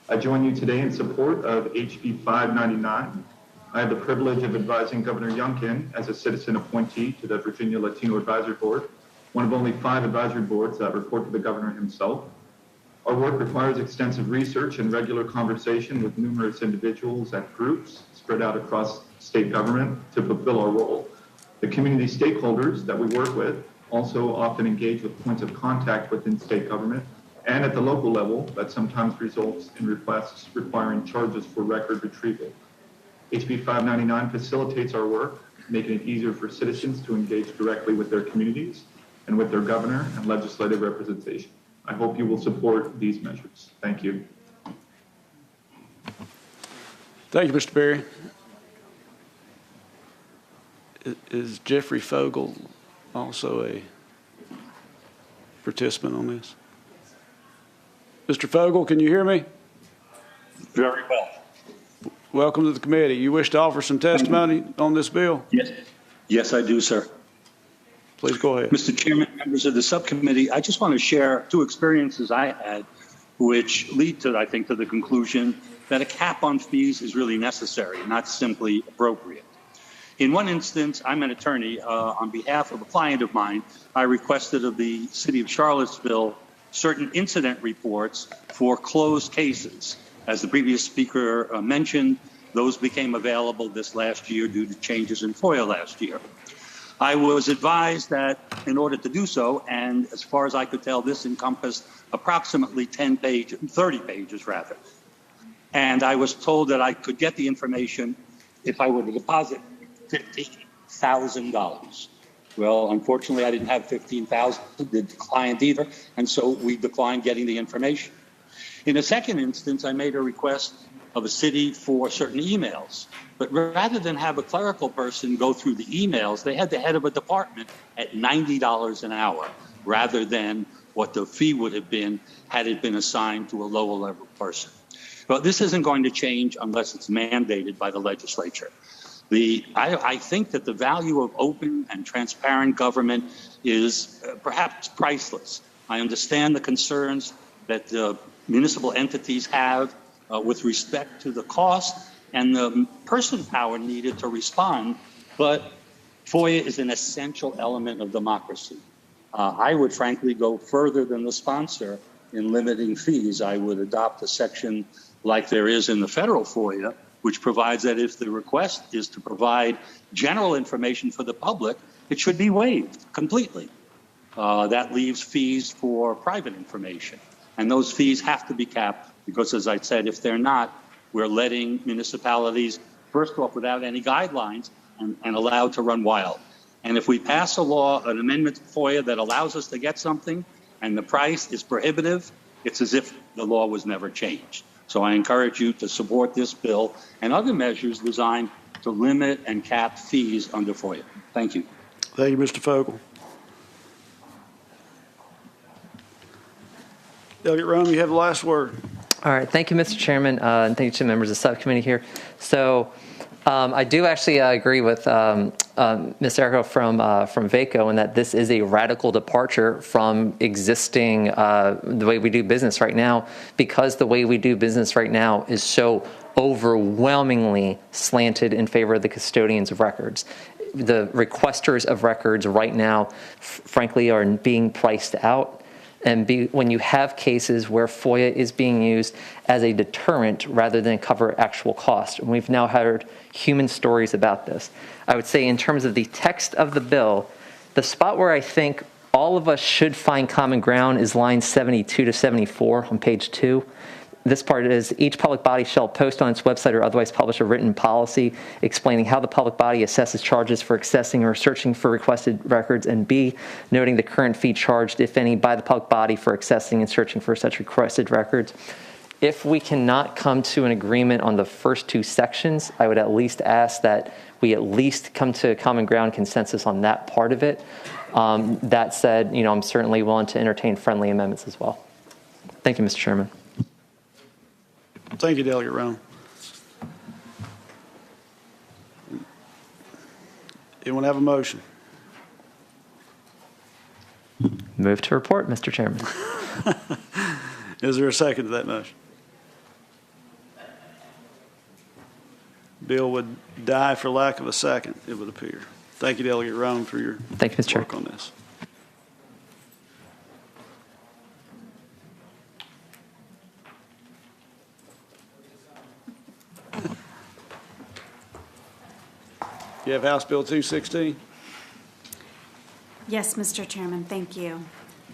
I join you today in support of HB 599. I have the privilege of advising Governor Youngkin as a citizen appointee to the Virginia Latino Advisory Board, one of only 5 advisory boards that report to the governor himself. Our work requires extensive research and regular conversation with numerous individuals and groups spread out across state government to fulfill our role. The community stakeholders that we work with also often engage with points of contact within state government and at the local level that sometimes results in requests requiring charges for record retrieval. HB 599 facilitates our work, making it easier for citizens to engage directly with their communities and with their governor and legislative representation. I hope you will support these measures. Thank you. Thank you, Mr. Berry. Is Jeffrey Fogel also a participant on this? Mr. Fogel, can you hear me? Very well. Welcome to the committee. You wish to offer some testimony on this bill? Yes. Yes, I do, sir. Please go ahead. Mr. Chairman, members of the subcommittee, I just want to share two experiences I had which lead to, I think, to the conclusion that a cap on fees is really necessary, not simply appropriate. In one instance, I'm an attorney. On behalf of a client of mine, I requested of the city of Charlottesville certain incident reports for closed cases. As the previous speaker mentioned, those became available this last year due to changes in FOIA last year. I was advised that in order to do so, and as far as I could tell, this encompassed approximately 30 pages rather. And I was told that I could get the information if I were to deposit $15,000. Well, unfortunately, I didn't have $15,000, did the client either, and so we declined getting the information. In a second instance, I made a request of a city for certain emails. But rather than have a clerical person go through the emails, they had the head of a department at $90 an hour rather than what the fee would have been had it been assigned to a lower level person. But this isn't going to change unless it's mandated by the legislature. I think that the value of open and transparent government is perhaps priceless. I understand the concerns that the municipal entities have with respect to the cost and the person power needed to respond, but FOIA is an essential element of democracy. I would frankly go further than the sponsor in limiting fees. I would adopt a section like there is in the federal FOIA, which provides that if the request is to provide general information for the public, it should be waived completely. That leaves fees for private information. And those fees have to be capped because, as I said, if they're not, we're letting municipalities, first off, without any guidelines and allowed to run wild. And if we pass a law, an amendment to FOIA that allows us to get something and the price is prohibitive, it's as if the law was never changed. So I encourage you to support this bill and other measures designed to limit and cap fees under FOIA. Thank you. Thank you, Mr. Fogel. Delegate Rome, you have the last word. All right. Thank you, Mr. Chairman, and thank you to members of the subcommittee here. So I do actually agree with Ms. Erico from VACO in that this is a radical departure from existing the way we do business right now, because the way we do business right now is so overwhelmingly slanted in favor of the custodians of records. The requesters of records right now, frankly, are being priced out. And when you have cases where FOIA is being used as a deterrent rather than cover actual cost. And we've now heard human stories about this. I would say in terms of the text of the bill, the spot where I think all of us should find common ground is lines 72 to 74 on page 2. This part is, each public body shall post on its website or otherwise publish a written policy explaining how the public body assesses charges for accessing or searching for requested records, and B, noting the current fee charged, if any, by the public body for accessing and searching for such requested records. If we cannot come to an agreement on the first two sections, I would at least ask that we at least come to a common ground consensus on that part of it. That said, I'm certainly willing to entertain friendly amendments as well. Thank you, Mr. Chairman. Thank you, Delegate Rome. Anyone have a motion? Move to report, Mr. Chairman. Is there a second to that motion? Bill would die for lack of a second, it would appear. Thank you, Delegate Rome, for your work on this. You have House Bill 216? Yes, Mr. Chairman, thank you.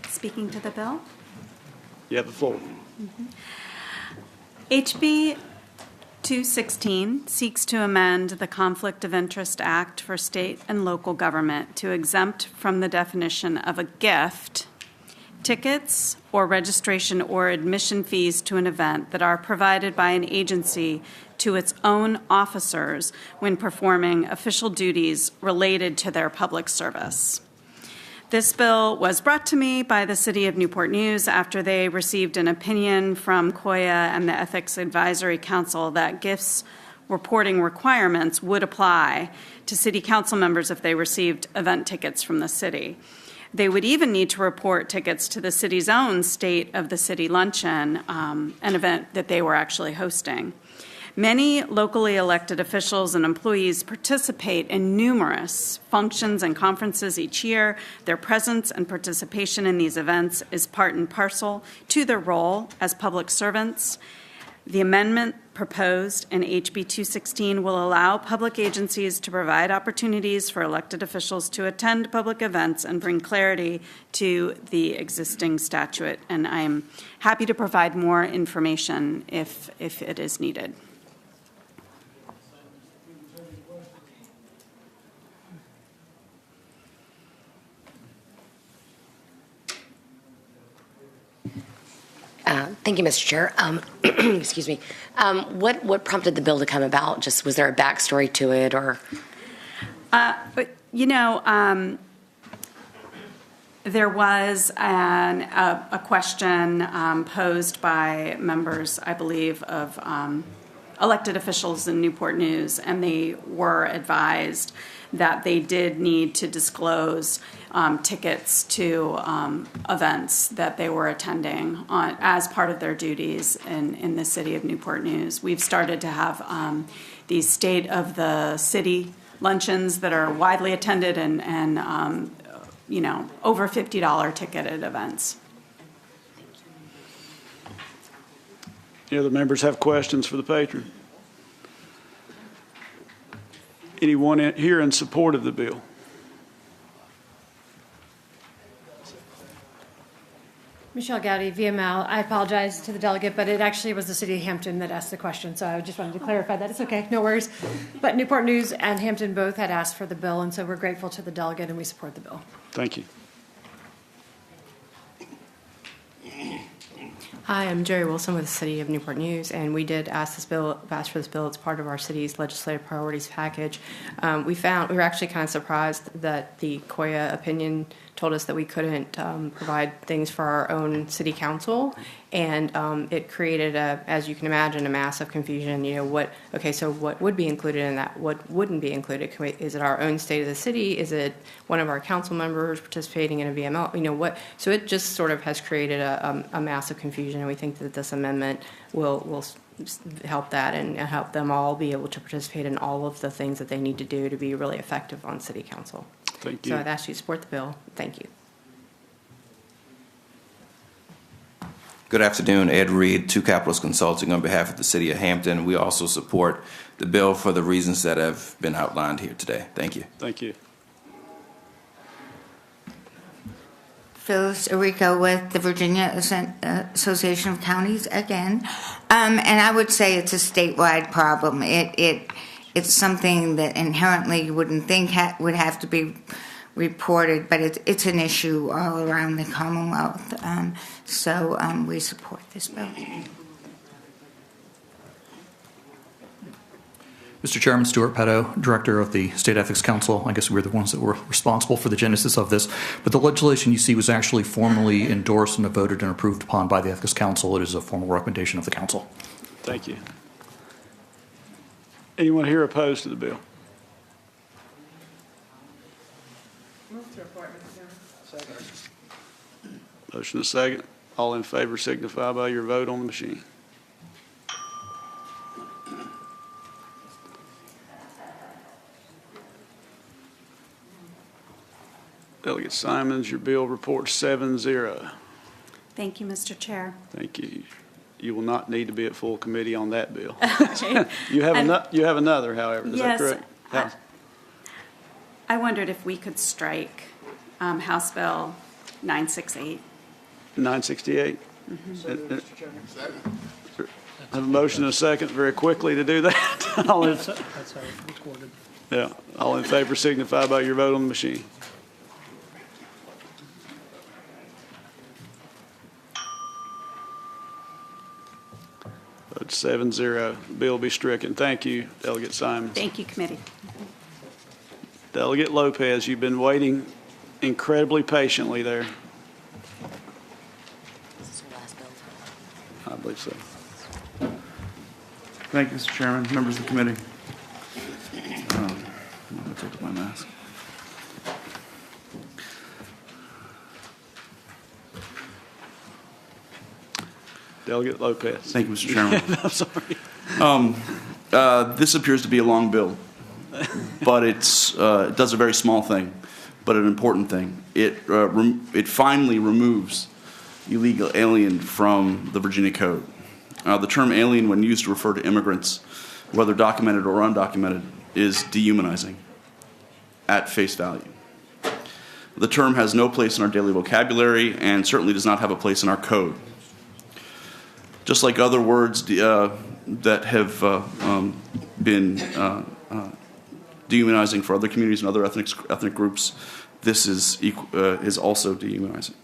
Speaking to the bill. You have the floor. HB 216 seeks to amend the Conflict of Interest Act for state and local government to exempt from the definition of a gift tickets or registration or admission fees to an event that are provided by an agency to its own officers when performing official duties related to their public service. This bill was brought to me by the City of Newport News after they received an opinion from COIA and the Ethics Advisory Council that gifts reporting requirements would apply to City Council members if they received event tickets from the city. They would even need to report tickets to the city's own State of the City Luncheon, an event that they were actually hosting. Many locally elected officials and employees participate in numerous functions and conferences each year. Their presence and participation in these events is part and parcel to their role as public servants. The amendment proposed in HB 216 will allow public agencies to provide opportunities for elected officials to attend public events and bring clarity to the existing statute. And I'm happy to provide more information if it is needed. Thank you, Mr. Chair. Excuse me. What prompted the bill to come about? Just was there a backstory to it, or? There was a question posed by members, I believe, of elected officials in Newport News, and they were advised that they did need to disclose tickets to events that they were attending as part of their duties in the City of Newport News. We've started to have these State of the City luncheons that are widely attended and over $50 ticketed events. Any other members have questions for the patron? Anyone here in support of the bill? Michelle Gowdy, VML. I apologize to the delegate, but it actually was the City of Hampton that asked the question, so I just wanted to clarify that. It's okay, no worries. But Newport News and Hampton both had asked for the bill, and so we're grateful to the delegate, and we support the bill. Thank you. Hi, I'm Jerry Wilson with the City of Newport News, and we did ask for this bill. It's part of our city's legislative priorities package. We were actually kind of surprised that the COIA opinion told us that we couldn't provide things for our own city council, and it created, as you can imagine, a massive confusion. So what would be included in that? What wouldn't be included? Is it our own State of the City? Is it one of our council members participating in a VML? So it just sort of has created a massive confusion, and we think that this amendment will help that and help them all be able to participate in all of the things that they need to do to be really effective on city council. Thank you. So I'd ask you to support the bill. Thank you. Good afternoon, Ed Reed, Two Capitals Consulting on behalf of the City of Hampton. We also support the bill for the reasons that have been outlined here today. Thank you. Thank you. Phyllis Arico with the Virginia Association of Counties again. And I would say it's a statewide problem. It's something that inherently you wouldn't think would have to be reported, but it's an issue all around the Commonwealth. So we support this bill. Mr. Chairman, Stuart Petto, Director of the State Ethics Council. I guess we're the ones that were responsible for the genesis of this. But the legislation you see was actually formally endorsed and voted and approved upon by the Ethics Council. It is a formal recommendation of the Council. Thank you. Anyone here opposed to the bill? Move to report, Mr. Chairman. Second. Motion is second. All in favor signify by your vote on the machine. Delegate Simons, your bill reports 7-0. Thank you, Mr. Chair. Thank you. You will not need to be at full committee on that bill. Okay. You have another, however. Is that correct? I wondered if we could strike House Bill 968. 968. I have a motion and a second very quickly to do that. All in, That's how it's worded. yeah, all in favor signify by your vote on the machine. Vote 7-0. Bill will be stricken. Thank you, Delegate Simons. Thank you, committee. Delegate Lopez, you've been waiting incredibly patiently there. I believe so. Thank you, Mr. Chairman, members of the committee. I'm going to take off my mask. Delegate Lopez. Thank you, Mr. Chairman. I'm sorry. This appears to be a long bill, but it does a very small thing, but an important thing. It finally removes illegal alien from the Virginia Code. The term alien, when used to refer to immigrants, whether documented or undocumented, is dehumanizing at face value. The term has no place in our daily vocabulary and certainly does not have a place in our code. Just like other words that have been dehumanizing for other communities and other ethnic groups, this is also dehumanizing.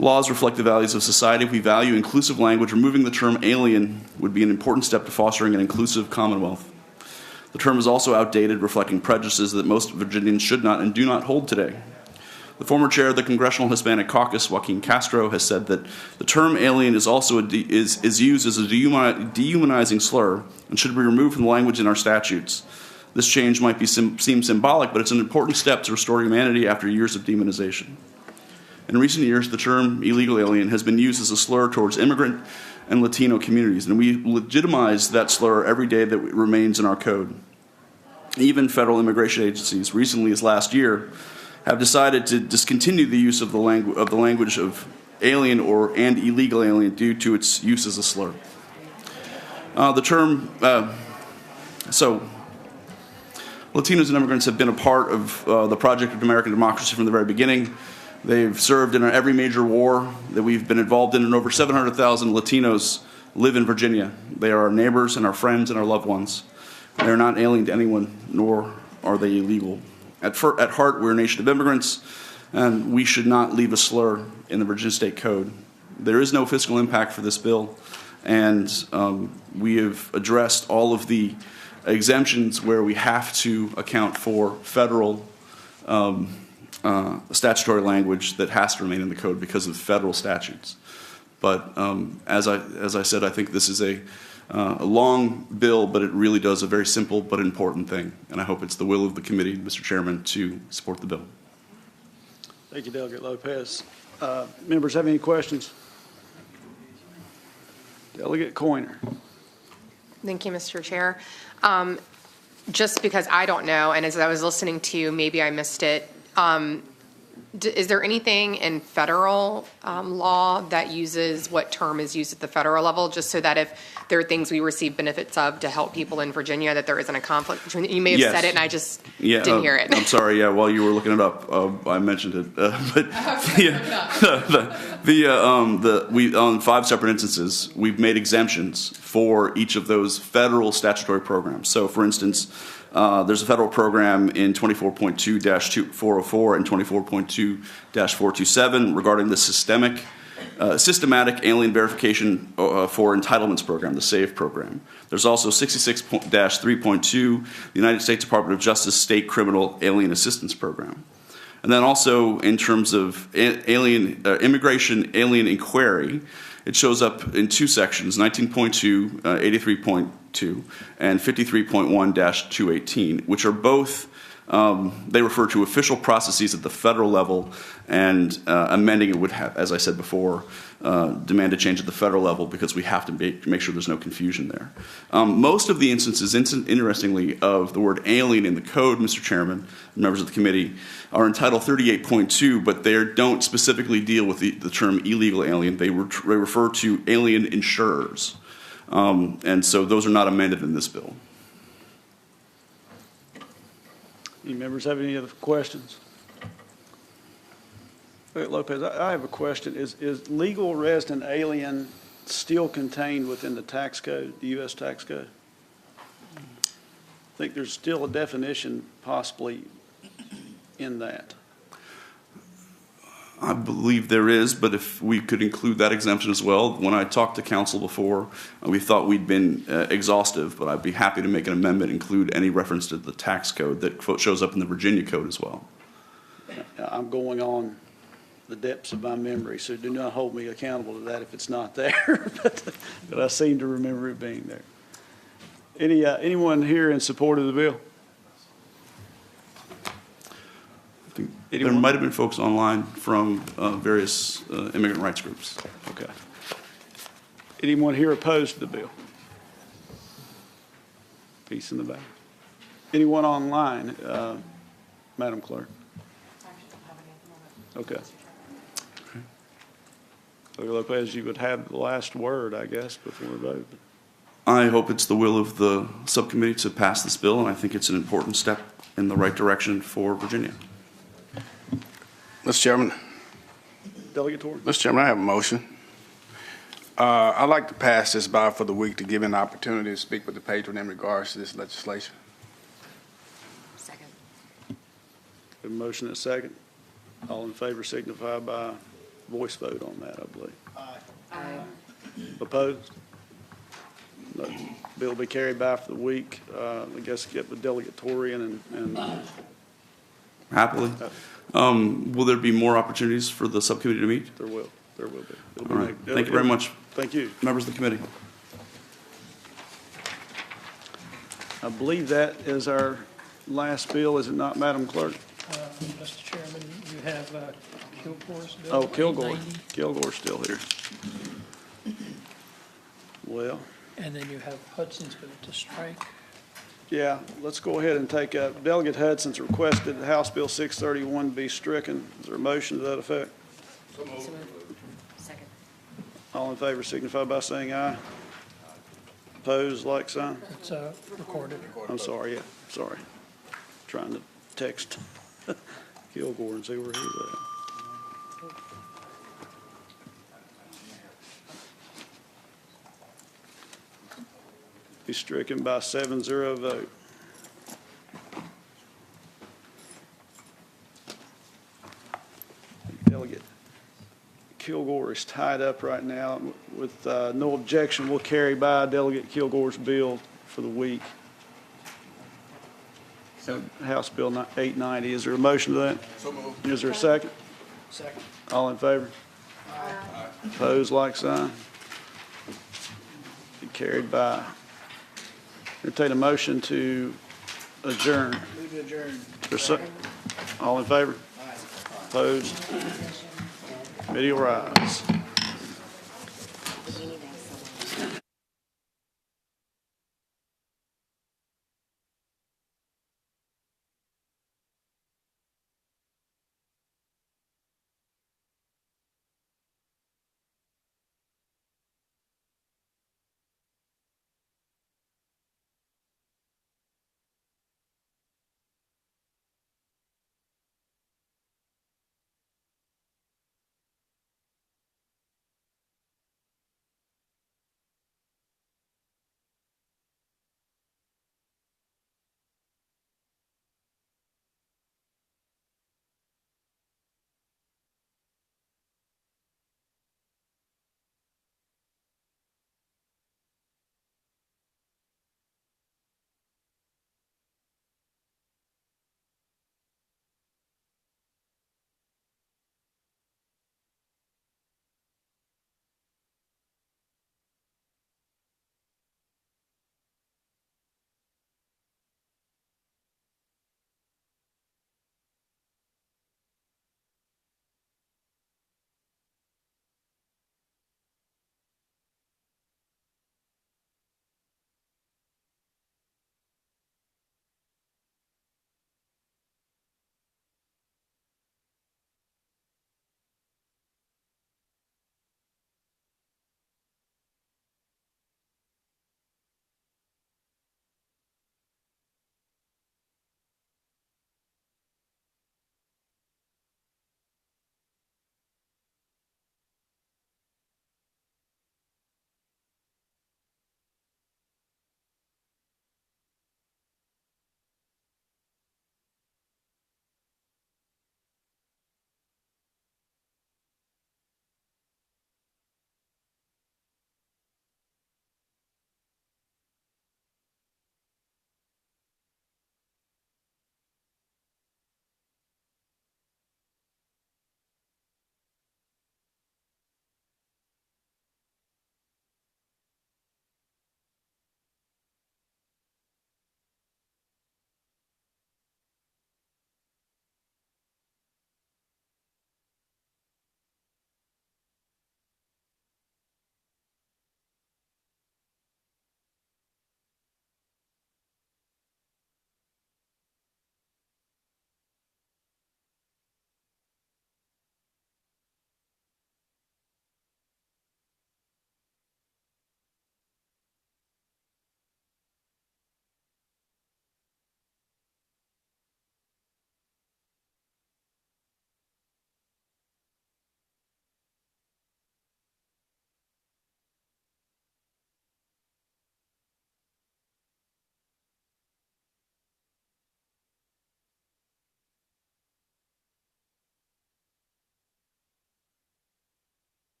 Laws reflect the values of society. If we value inclusive language, removing the term alien would be an important step to fostering an inclusive Commonwealth. The term is also outdated, reflecting prejudices that most Virginians should not and do not hold today. The former chair of the Congressional Hispanic Caucus, Joaquin Castro, has said that the term alien is also is used as a dehumanizing slur and should be removed from the language in our statutes. This change might seem symbolic, but it's an important step to restore humanity after years of demonization. In recent years, the term illegal alien has been used as a slur towards immigrant and Latino communities, and we legitimize that slur every day that it remains in our code. Even federal immigration agencies, recently as last year, have decided to discontinue the use of the language of alien and illegal alien due to its use as a slur. The term, so Latinos and immigrants have been a part of the project of American democracy from the very beginning. They've served in every major war that we've been involved in, and over 700,000 Latinos live in Virginia. They are our neighbors and our friends and our loved ones. They are not alien to anyone, nor are they illegal. At heart, we're a nation of immigrants, and we should not leave a slur in the Virginia State Code. There is no fiscal impact for this bill, and we have addressed all of the exemptions where we have to account for federal statutory language that has to remain in the code because of federal statutes. But as I said, I think this is a long bill, but it really does a very simple but important thing. And I hope it's the will of the committee, Mr. Chairman, to support the bill. Thank you, Delegate Lopez. Members have any questions? Delegate Coiner. Thank you, Mr. Chair. Just because I don't know, and as I was listening to you, maybe I missed it, is there anything in federal law that uses what term is used at the federal level, just so that if there are things we receive benefits of to help people in Virginia, that there isn't a conflict between? You may have said it, and I just didn't hear it. I'm sorry. Yeah, while you were looking it up, I mentioned it. But we on 5 separate instances, we've made exemptions for each of those federal statutory programs. So, for instance, there's a federal program in 24.2-404 and 24.2-427 regarding the systematic alien verification for entitlements program, the SAVE program. There's also 66-3.2, the United States Department of Justice State Criminal Alien Assistance Program. And then also in terms of immigration alien inquiry, it shows up in 2 sections, 19.2, 83.2, and 53.1-218, which are both, they refer to official processes at the federal level, and amending it would have, as I said before, demand a change at the federal level because we have to make sure there's no confusion there. Most of the instances, interestingly, of the word alien in the code, Mr. Chairman, members of the committee, are in Title 38.2, but they don't specifically deal with the term illegal alien. They refer to alien insurers. And so those are not amended in this bill. Any members have any other questions? Wait, Lopez, I have a question. Is legal resident alien still contained within the tax code, the U.S. tax code? I think there's still a definition possibly in that. I believe there is, but if we could include that exemption as well. When I talked to council before, we thought we'd been exhaustive, but I'd be happy to make an amendment, include any reference to the tax code that shows up in the Virginia code as well. I'm going on the depths of my memory, so do not hold me accountable to that if it's not there, but I seem to remember it being there. Anyone here in support of the bill? There might have been folks online from various immigrant rights groups. Okay. Anyone here opposed to the bill? Peace in the back. Anyone online, Madam Clerk? Okay. Dr. Lopez, you would have the last word, I guess, before we vote. I hope it's the will of the subcommittee to pass this bill, and I think it's an important step in the right direction for Virginia. Mr. Chairman. Delegate Torrey. Mr. Chairman, I have a motion. I'd like to pass this by for the week to give an opportunity to speak with the patron in regards to this legislation. Second. A motion and a second. All in favor signify by voice vote on that, I believe. Aye. Opposed? No. Bill will be carried by for the week. I guess get with Delegate Torian and Happily. Will there be more opportunities for the subcommittee to meet? There will. There will be. All right. Thank you very much. Thank you. Members of the committee. I believe that is our last bill, is it not, Madam Clerk? Mr. Chairman, you have Kilgore's bill. Oh, Kilgore. 890. Kilgore's still here. Well, And then you have Hudson's bill to strike. yeah, let's go ahead and take up. Delegate Hudson's requested House Bill 631 be stricken. Is there a motion to that effect? So moved. Second. All in favor signify by saying aye. Opposed, like sign. It's recorded. I'm sorry, yeah, sorry. Trying to text Kilgore and see where he's at. Be stricken by 7-0 vote. Delegate Kilgore is tied up right now. With no objection, we'll carry by Delegate Kilgore's bill for the week. House Bill 890. Is there a motion to that? So moved. Is there a second? Second. All in favor? Aye. Opposed, like sign. Be carried by. Entertain a motion to adjourn. Move to adjourn. All in favor? Opposed? Committee will rise.